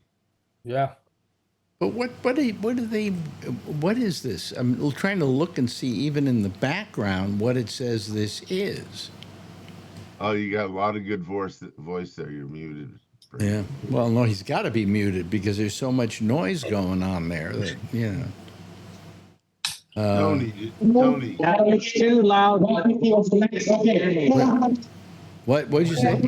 Yeah. But what is this? I'm trying to look and see even in the background what it says this is. Oh, you got a lot of good voice there. You're muted. Yeah. Well, no, he's got to be muted because there's so much noise going on there that, you know. Tony. It's too loud. What did you say?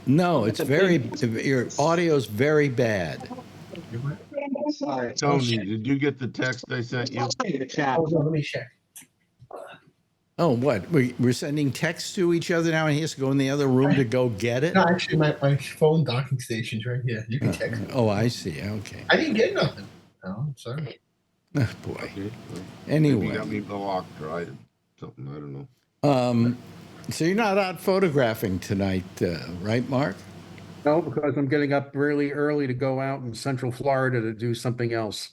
No, it's your audio's very bad. Tony, did you get the text I sent you? Let me check. Oh, what? We're sending texts to each other now, and he has to go in the other room to go get it? No, actually, my phone docking station's right here. You can text me. Oh, I see. Okay. I didn't get nothing. Oh, I'm sorry. Oh, boy. Okay. Anyway. Maybe you got me blocked, right? Something, I don't know. So you're not out photographing tonight, right, Mark? No, because I'm getting up really early to go out in Central Florida to do something else.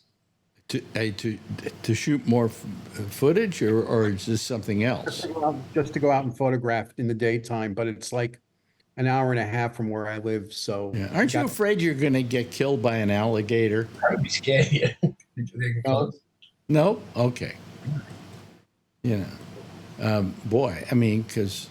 To shoot more footage, or is this something else? Just to go out and photograph in the daytime, but it's like an hour and a half from where I live. So yeah. Aren't you afraid you're going to get killed by an alligator? I'd be scared. No? Okay. You know, boy, I mean, because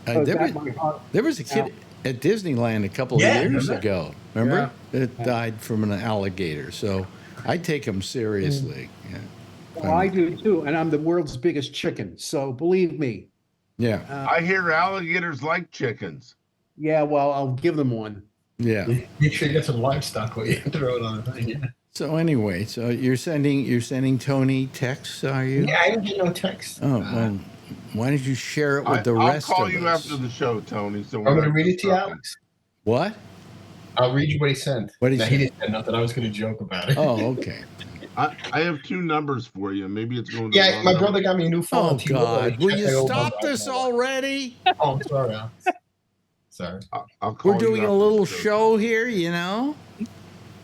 there was a kid at Disneyland a couple of years ago, remember? That died from an alligator. So I take them seriously. Yeah. Well, I do too, and I'm the world's biggest chicken. So believe me. Yeah. I hear alligators like chickens. Yeah, well, I'll give them one. Yeah. Make sure you get some livestock when you throw it on the thing. Yeah. So anyway, so you're sending Tony texts, are you? Yeah, I didn't get no text. Oh, well, why don't you share it with the rest of us? I'll call you after the show, Tony. So I'm going to read it to you, Alex. What? I'll read you what he sent. What did he say? He didn't say nothing. I was going to joke about it. Oh, okay. I have two numbers for you. Maybe it's going to Yeah, my brother got me a new phone. Oh, God. Will you stop this already? Oh, I'm sorry, Alex. Sorry. I'll call We're you doing a after little the show here, you know.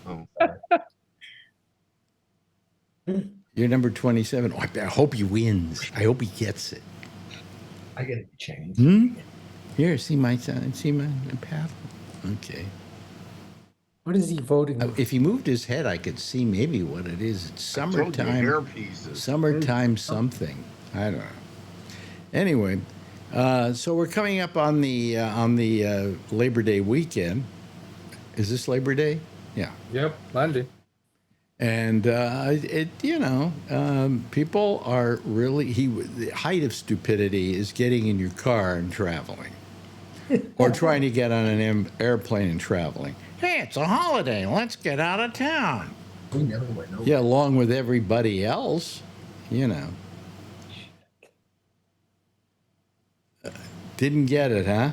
Oh. You're number 27. Oh, I hope he wins. I hope he gets it. I get it changed. Here, see my path. Okay. What is he voting on? If he moved his head, I could see maybe what it is. It's summertime. Hair pieces. Summertime something. I don't know. Anyway, so we're coming up on the Labor Day weekend. Is this Labor Day? Yeah. Yep, Monday. And people are really the height of stupidity is getting in your car and traveling, or trying to get on an airplane and traveling. Hey, it's a holiday. Let's get out of town. We never went over. Yeah, along with everybody else, you know. Didn't get it, huh?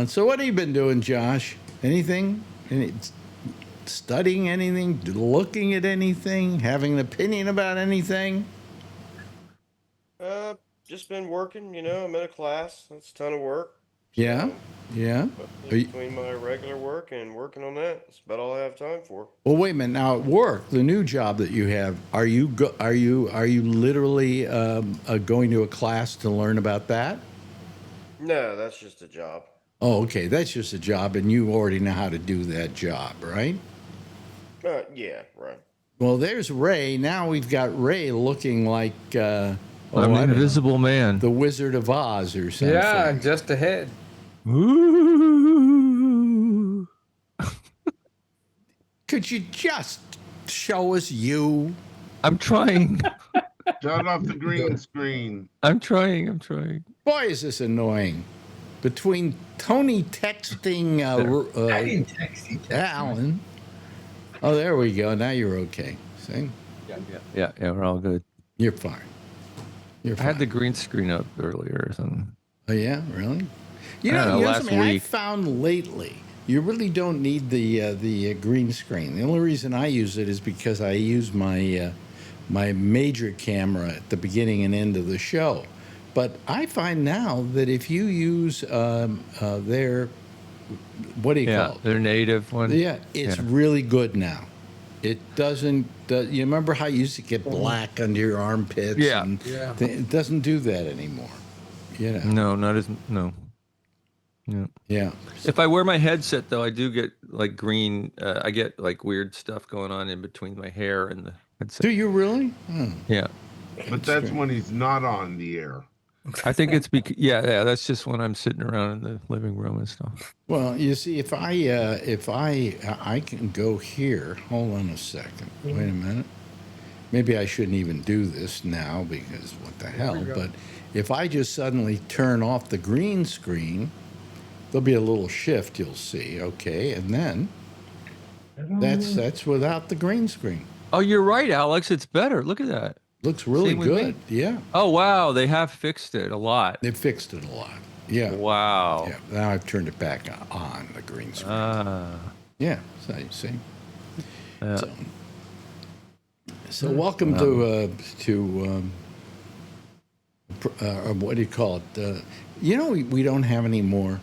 So what have you been doing, Josh? Anything? Studying anything? Looking at anything? Having an opinion about anything? Just been working, I'm in a class. That's a ton of work. Yeah, yeah. Between my regular work and working on that, that's about all I have time for. Well, wait a minute. Now, at work, the new job that you have, are you literally going to a class to learn about that? No, that's just a job. Oh, okay. That's just a job, and you already know how to do that job, right? Yeah, right. Well, there's Ray. Now we've got Ray looking like I'm an invisible man. The Wizard of Oz or something. Yeah, just ahead. Ooh. Could you just show us you? I'm trying. Shut off the green screen. I'm trying. Boy, is this annoying. Between Tony texting I didn't text you. Alan. Oh, there we go. Now you're okay. See? Yeah, we're all good. You're fine. I had the green screen up earlier or something. Oh, yeah? Really? You I don't know, know, last last I week. found lately, you really don't need the green screen. The only reason I use it is because I use my my major camera at the beginning and end of the show. But I find now that if you use their, what do you call it? Their native one. Yeah, it's really good now. It doesn't, you remember how you used to get black under your armpits? Yeah. It doesn't do that anymore. You know? No. Yeah. Yeah. If I wear my headset, though, I do get like green. I get like weird stuff going on in between my hair and the headset. Do you really? Yeah. But that's when he's not on the air. I think it's because that's just when I'm sitting around in the living room and stuff. Well, you see, if I can go here. Hold on a second. Wait a minute. Maybe I shouldn't even do this now because what the hell? But if I just suddenly turn off the green screen, there'll be a little shift. You'll see. Okay, and then that's without the green screen. Oh, you're right, Alex. It's better. Look at that. Looks really good. Yeah. Oh, wow. They have fixed it a lot. They fixed it a lot. Yeah. Wow. Yeah. Now I've turned it back on the green screen. Yeah. So you see. Yeah. So welcome to what do you call it? We don't have any more.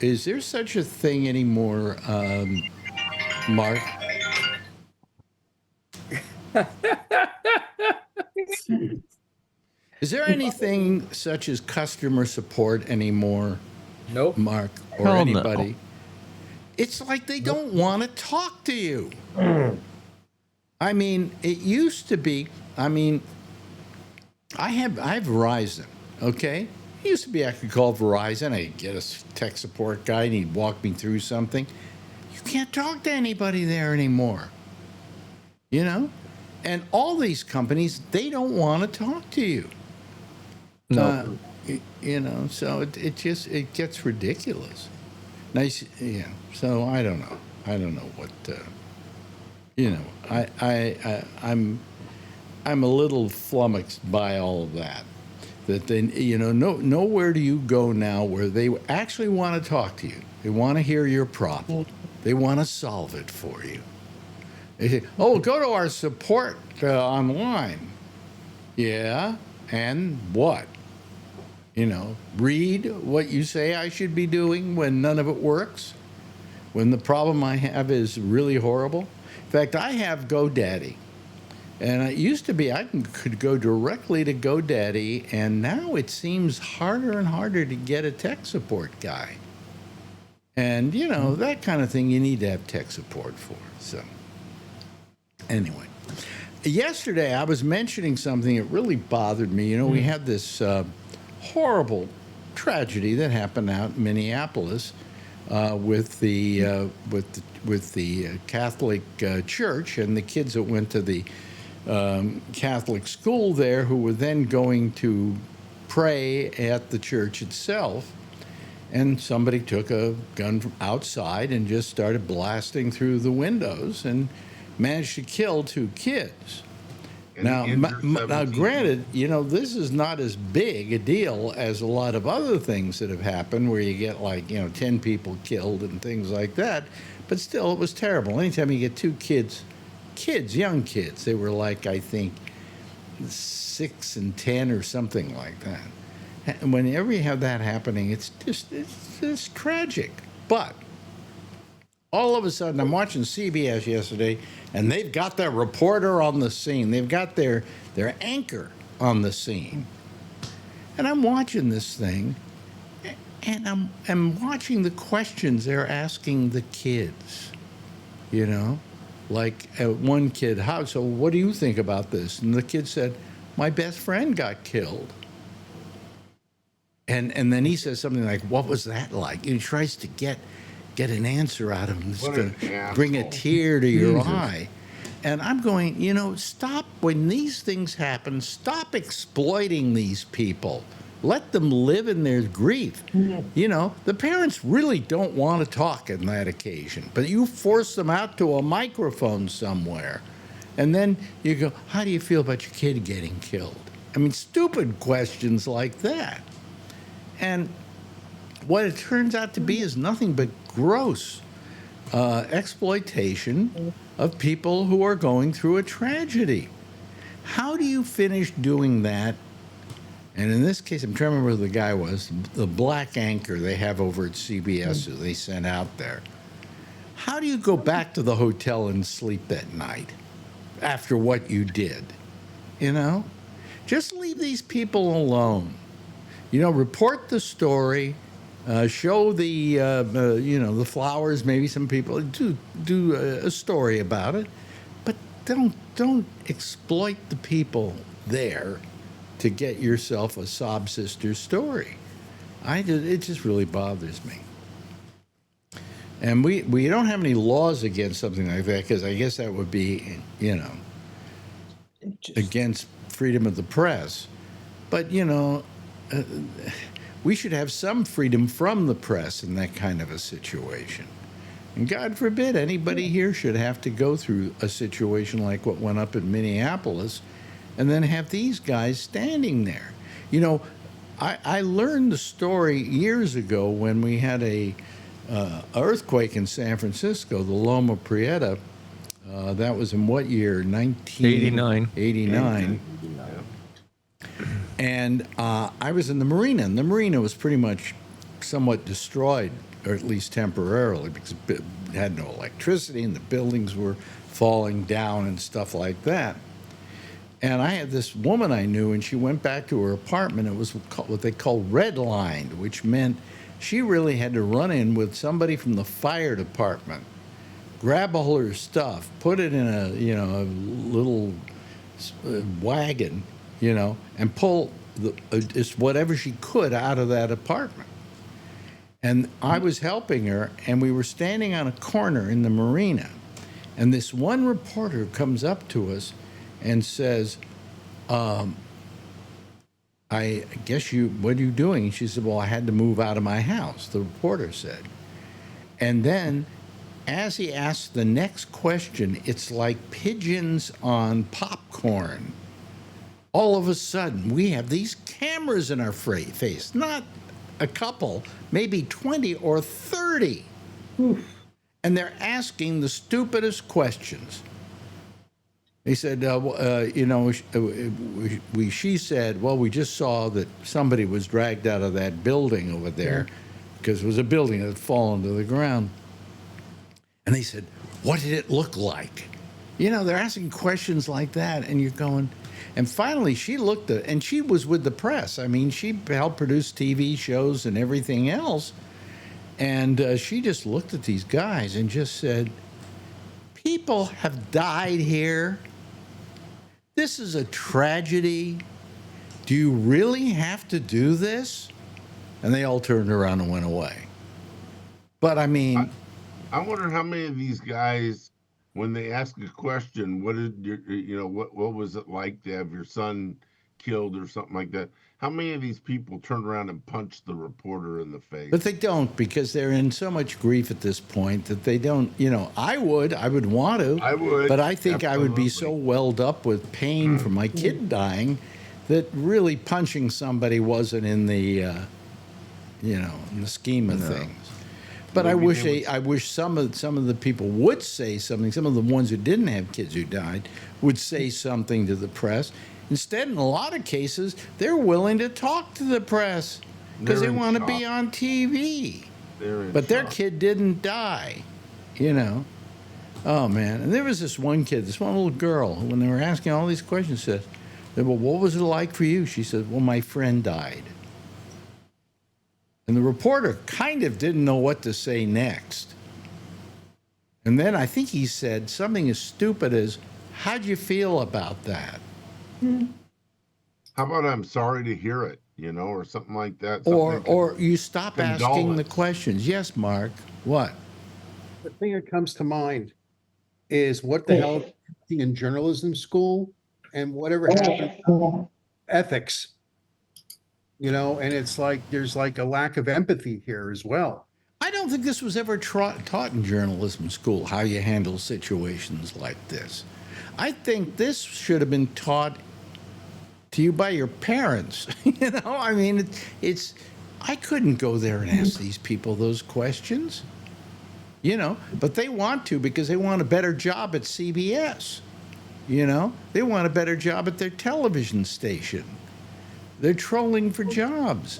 Is there such a thing anymore, Mark? Is there anything such as customer support anymore? Nope. Mark or Hell anybody? no. It's like they don't want to talk to you. I mean, it used to be. I mean, I have Verizon. Okay, it used to be I could call Verizon. I'd get a tech support guy, and he'd walk me through something. You can't talk to anybody there anymore. You know, and all these companies, they don't want to talk to you. No. So it gets ridiculous. Nice, yeah. So I don't know. I don't know what. I'm a little flummoxed by all of that. That then nowhere do you go now where they actually want to talk to you. They want to hear your problem. They want to solve it for you. They say, "Oh, go to our support online." Yeah, And what? Read what you say I should be doing when none of it works, when the problem I have is really horrible. In fact, I have GoDaddy. And it used to be I could go directly to GoDaddy, and now it seems harder and harder to get a tech support guy. And, that kind of thing you need to have tech support for. So, anyway. Yesterday, I was mentioning something that really bothered me. We had this horrible tragedy that happened out in Minneapolis with the Catholic Church and the kids that went to the Catholic school there, who were then going to pray at the church itself. And somebody took a gun from outside and just started blasting through the windows and managed to kill 2 kids. Now, granted, this is not as big a deal as a lot of other things that have happened where you get 10 people killed and things like that. But still, it was terrible. Anytime you get 2 kids, young kids, they were I think 6 and 10 or something like that. And whenever you have that happening, it's just tragic. But all of a sudden, I'm watching CBS yesterday, and they've got their reporter on the scene. They've got their anchor on the scene. And I'm watching this thing, and I'm watching the questions they're asking the kids. One kid, so what do you think about this? And the kid said, my best friend got killed. And then he says something like, what was that like? And he tries to get an answer out of him. It's going to bring a tear to your eye. And I'm going, stop. When these things happen, stop exploiting these people. Let them live in their grief. The parents really don't want to talk on that occasion, but you force them out to a microphone somewhere. And then you go, how do you feel about your kid getting killed? I mean, stupid questions like that. And what it turns out to be is nothing but gross exploitation of people who are going through a tragedy. How do you finish doing that? And in this case, I'm trying to remember who the guy was, the black anchor they have over at CBS who they sent out there. How do you go back to the hotel and sleep at night after what you did? Just leave these people alone. Report the story, show the flowers. Maybe some people do a story about it, but don't exploit the people there to get yourself a sob sister story. It just really bothers me. And we don't have any laws against something like that, because I guess that would be against freedom of the press. But we should have some freedom from the press in that kind of a situation. And God forbid anybody here should have to go through a situation like what went up in Minneapolis and then have these guys standing there. I learned the story years ago when we had a earthquake in San Francisco, the Loma Prieta. That was in what year? 1989. And I was in the marina, and the marina was pretty much somewhat destroyed, or at least temporarily, because it had no electricity and the buildings were falling down and stuff like that. And I had this woman I knew, and she went back to her apartment. It was what they call redlined, which meant she really had to run in with somebody from the fire department, grab all her stuff, put it in a little wagon, and pull just whatever she could out of that apartment. And I was helping her, and we were standing on a corner in the marina, and this one reporter comes up to us and says, I guess what are you doing? And she said, well, I had to move out of my house, the reporter said. And then as he asked the next question, it's like pigeons on popcorn. All of a sudden, we have these cameras in our face, not a couple, maybe 20 or 30. Oof. And they're asking the stupidest questions. He said, she said, well, we just saw that somebody was dragged out of that building over there because it was a building that had fallen to the ground. And they said, what did it look like? They're asking questions like that, and you're going. And finally, she looked at, and she was with the press. I mean, she helped produce TV shows and everything else. And she just looked at these guys and just said, people have died here. This is a tragedy. Do you really have to do this? And they all turned around and went away. But I mean, I wonder how many of these guys, when they ask a question, what was it like to have your son killed or something like that? How many of these people turn around and punch the reporter in the face? But they don't, because they're in so much grief at this point that they don't. I would want to. I would. But I think Absolutely. I would be so welled up with pain from my kid dying that really punching somebody wasn't in the, in the scheme of things. But maybe I wish some of the people would say something. Some of the ones who didn't have kids who died would say something to the press. Instead, in a lot of cases, they're willing to talk to the press because they want to be on TV. But their kid didn't die, Oh, man. And there was this one kid, this one little girl, who, when they were asking all these questions, said, well, what was it like for you? She said, well, my friend died. And the reporter kind of didn't know what to say next. And then I think he said something as stupid as, how'd you feel about that? How about I'm sorry to hear it, or something like that. Or you stop asking the questions. Yes, Mark. What? The thing that comes to mind is what the hell is in journalism school and whatever happened ethics. And it's like there's like a lack of empathy here as well. I don't think this was ever taught in journalism school, how you handle situations like this. I think this should have been taught to you by your parents. I mean, I couldn't go there and ask these people those questions, but they want to because they want a better job at CBS. They want a better job at their television station. They're trolling for jobs.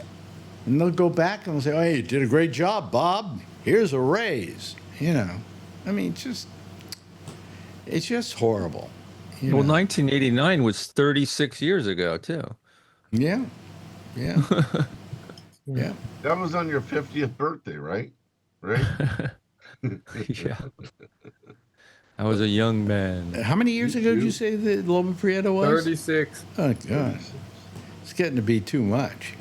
And they'll go back and they'll say, oh, you did a great job, Bob. Here's a raise. I mean, it's just horrible. Well, 1989 was 36 years ago, too. Yeah. Yeah. Yeah. That was on your 50th birthday, right? Right? Yeah. I was a young man. How many years ago did you say that Loma Prieta was? 36. Oh, God. It's getting to be too much,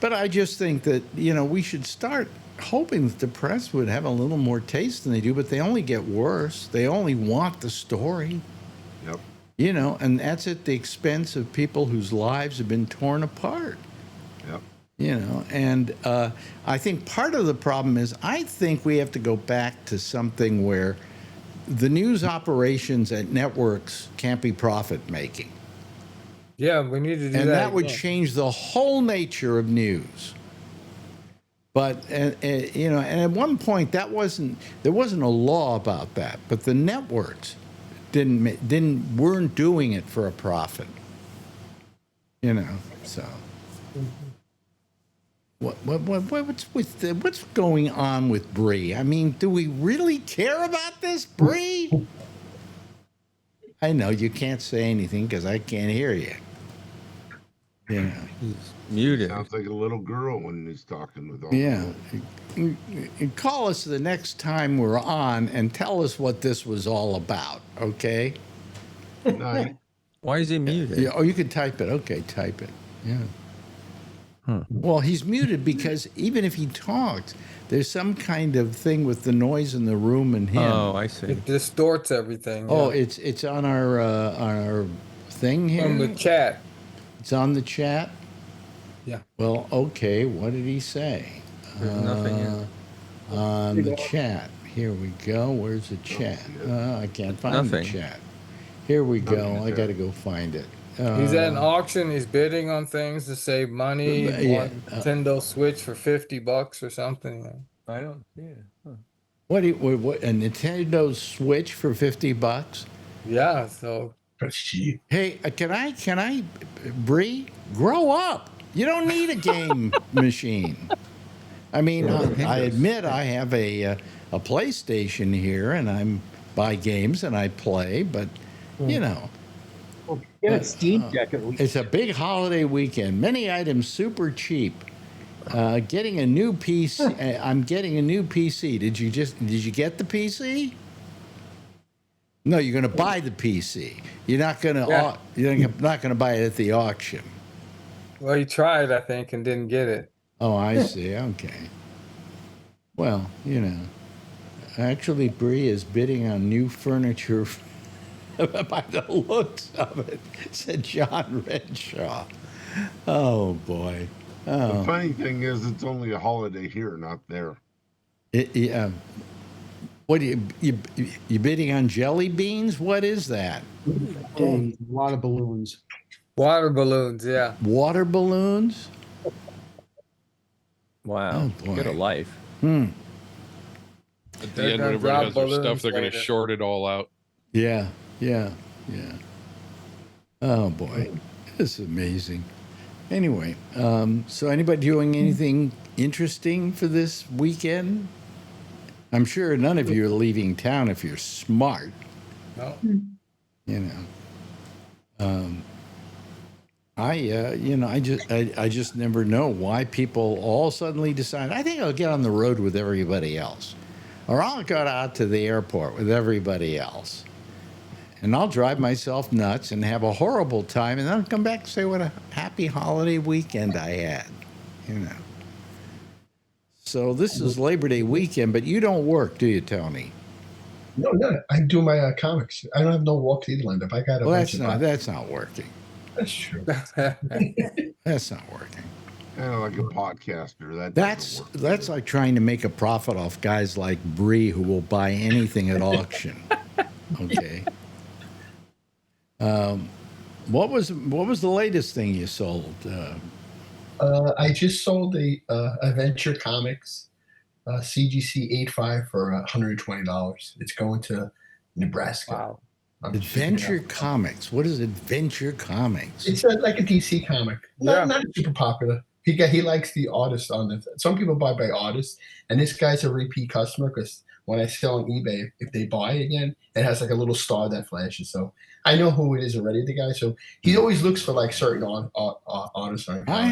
But I just think that, we should start hoping that the press would have a little more taste than they do, but they only get worse. They only want the story. Yep. And that's at the expense of people whose lives have been torn apart. Yep. And I think part of the problem is I think we have to go back to something where the news operations at networks can't be profit-making. Yeah, we need to do that. And that would change the whole nature of news. But and at one point there wasn't a law about that. But the networks weren't doing it for a profit. So what's going on with Bree? I mean, do we really care about this, Bree? I know you can't say anything because I can't hear you. He's muted. Sounds like a little girl when he's talking with all. Yeah. Call us the next time we're on and tell us what this was all about, okay? Good night. Why is he muted? Yeah, you can type it. Okay, type it. Yeah. Well, he's muted because even if he talks, there's some kind of thing with the noise in the room and him. Oh, I see. It distorts everything. Oh, it's on our thing here? On the chat. It's on the chat? Yeah. Well, okay. What did he say? There's nothing here. On the chat. Here we go. Where's the chat? I can't find the chat. Here we go. I got to go find it. He's at an auction. He's bidding on things to save money. Nintendo Switch for $50 or something. I don't see it. Huh. What a Nintendo Switch for $50? Yeah, so That's cheap. Hey, can I, Bree, grow up? You don't need a game machine. I mean, I admit I have a PlayStation here, and I'm buy games and I play, but you know. Well, get a Steam Deck at least. It's a big holiday weekend. Many items super cheap. Getting a new PC. I'm getting a new PC. Did you get the PC? No, you're going to buy the PC. You're not going to. You're not going to buy it at the auction. well, he tried, I think, and didn't get it. Oh, I see. Okay. Well, you know, actually, Bree is bidding on new furniture. By the looks of it, said John Renshaw. Oh boy. Oh. The funny thing is, it's only a holiday here, not there. What you bidding on jelly beans? What is that? A lot of balloons. Water balloons, yeah. Water balloons? Wow. Oh, boy. Get a life. At the end, when everybody has their stuff, they're going to later. short it all out. Yeah. Oh boy, this is amazing. Anyway, so anybody doing anything interesting for this weekend? I'm sure none of you are leaving town if you're smart. No. You know. I just never know why people all suddenly decide, I think I'll get on the road with everybody else. Or I'll go out to the airport with everybody else. And I'll drive myself nuts and have a horrible time, and then I'll come back and say what a happy holiday weekend I had, you know. So this is Labor Day weekend, but you don't work, do you, Tony? No, I do my comics. I don't have no walks either lined up. I got a bunch of that's not working. That's true. That's not working. Like a podcaster. That's like trying to make a profit off guys like Bree who will buy anything at auction. Okay. What was the latest thing you sold? I just sold a Adventure Comics CGC 85 for $120. It's going to Nebraska. Wow. Adventure Comics. What is Adventure Comics? It's like a DC comic. Not super popular. He likes the artist on it. Some people buy by artists, and this guy's a repeat customer because when I sell on eBay, if they buy it again, it has like a little star that flashes. So I know who it is already, the guy. So he always looks for like certain artists. I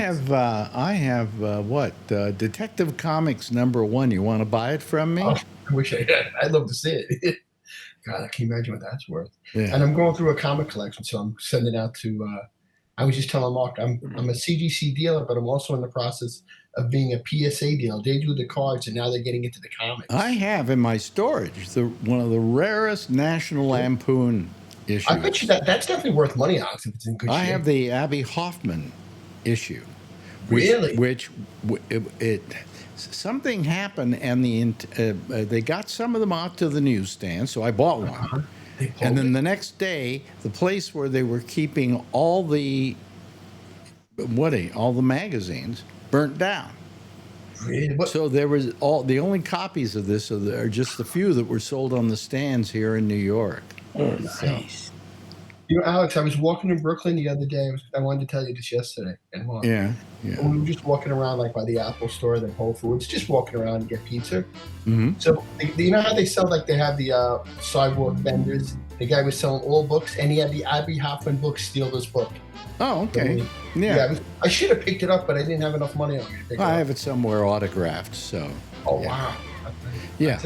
have Detective Comics #1. You want to buy it from me? Oh, I wish I had. I'd love to see it. God, I can't imagine what that's worth. Yeah. And I'm going through a comic collection, so I'm sending out to. I was just telling Mark, I'm a CGC dealer, but I'm also in the process of being a PSA dealer. They do the cards, and now they're getting into the comics. I have in my storage one of the rarest National Lampoon issues. I bet you that's definitely worth money, Alex, if it's in good shape. I have the Abby Hoffman issue. Really? Something happened, and they got some of them out to the newsstand, so I bought one. And then the next day, the place where they were keeping all the magazines burnt down. Really? So there was the only copies of this are just the few that were sold on the stands here in New York. Oh, nice. You know, Alex, I was walking in Brooklyn the other day. I wanted to tell you this yesterday. And yeah. And we were just walking around like by the Apple store, the Whole Foods, just walking around to get pizza. Mm-hmm. So you know how they sell, like they have the sidewalk vendors? The guy was selling all books, and he had the Abby Hoffman book, Steal This Book. Oh, okay. I should have picked it up, but I didn't have enough money on me to pick it up. I have it somewhere autographed, so. Oh, wow. Yeah,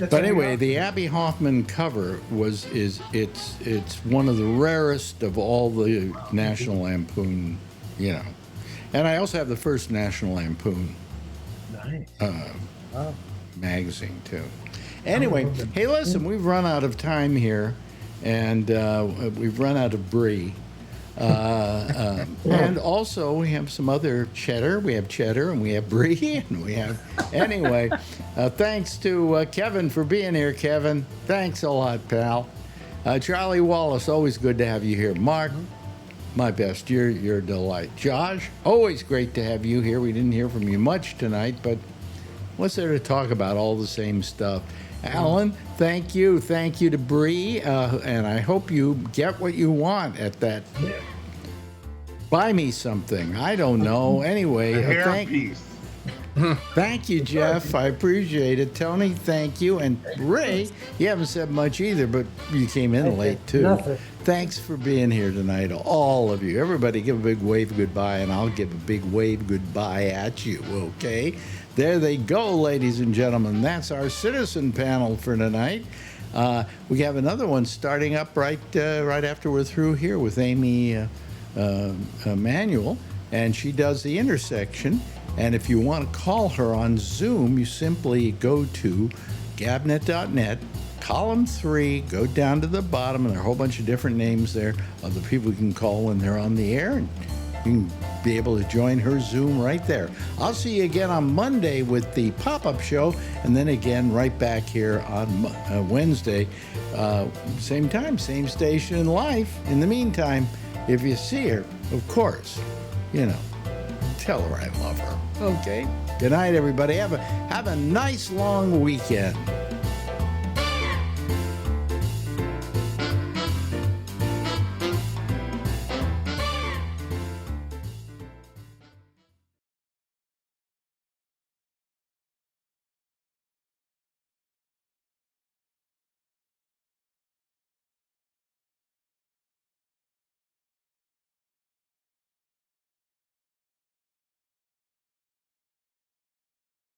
but anyway, the Abby Hoffman cover it's one of the rarest of all the National Lampoon, you know, and I also have the first National Lampoon magazine too. Anyway, hey, listen, we've run out of time here, and we've run out of Brie. And also we have some other cheddar. We have cheddar and we have brie and we have anyway. Thanks to Kevin for being here, Kevin. Thanks a lot, pal. Charlie Wallace, always good to have you here. Mark, my best. You're a delight. Josh, always great to have you here. We didn't hear from you much tonight, but what's there to talk about? All the same stuff. Alan, thank you. Thank you to Bree. And I hope you get what you want at that. Buy me something. I don't know. Anyway, A hairpiece. Thank you, Jeff. I appreciate it. Tony, thank you. And Ray, you haven't said much either, but you came in late, too. Nothing. Thanks for being here tonight, all of you. Everybody give a big wave goodbye, and I'll give a big wave goodbye at you, okay? There they go, ladies and gentlemen. That's our citizen panel for tonight. We have another one starting up right after we're through here with Amy Manuel, and she does the intersection. And if you want to call her on Zoom, you simply go to gabnet.net, column 3, go down to the bottom, and there are a whole bunch of different names there of the people you can call when they're on the air, and you can be able to join her Zoom right there. I'll see you again on Monday with the pop-up show, and then again right back here on Wednesday. Same time, same station, live. In the meantime, if you see her, of course, tell her I love her. Okay? Good night, everybody. Have a nice long weekend.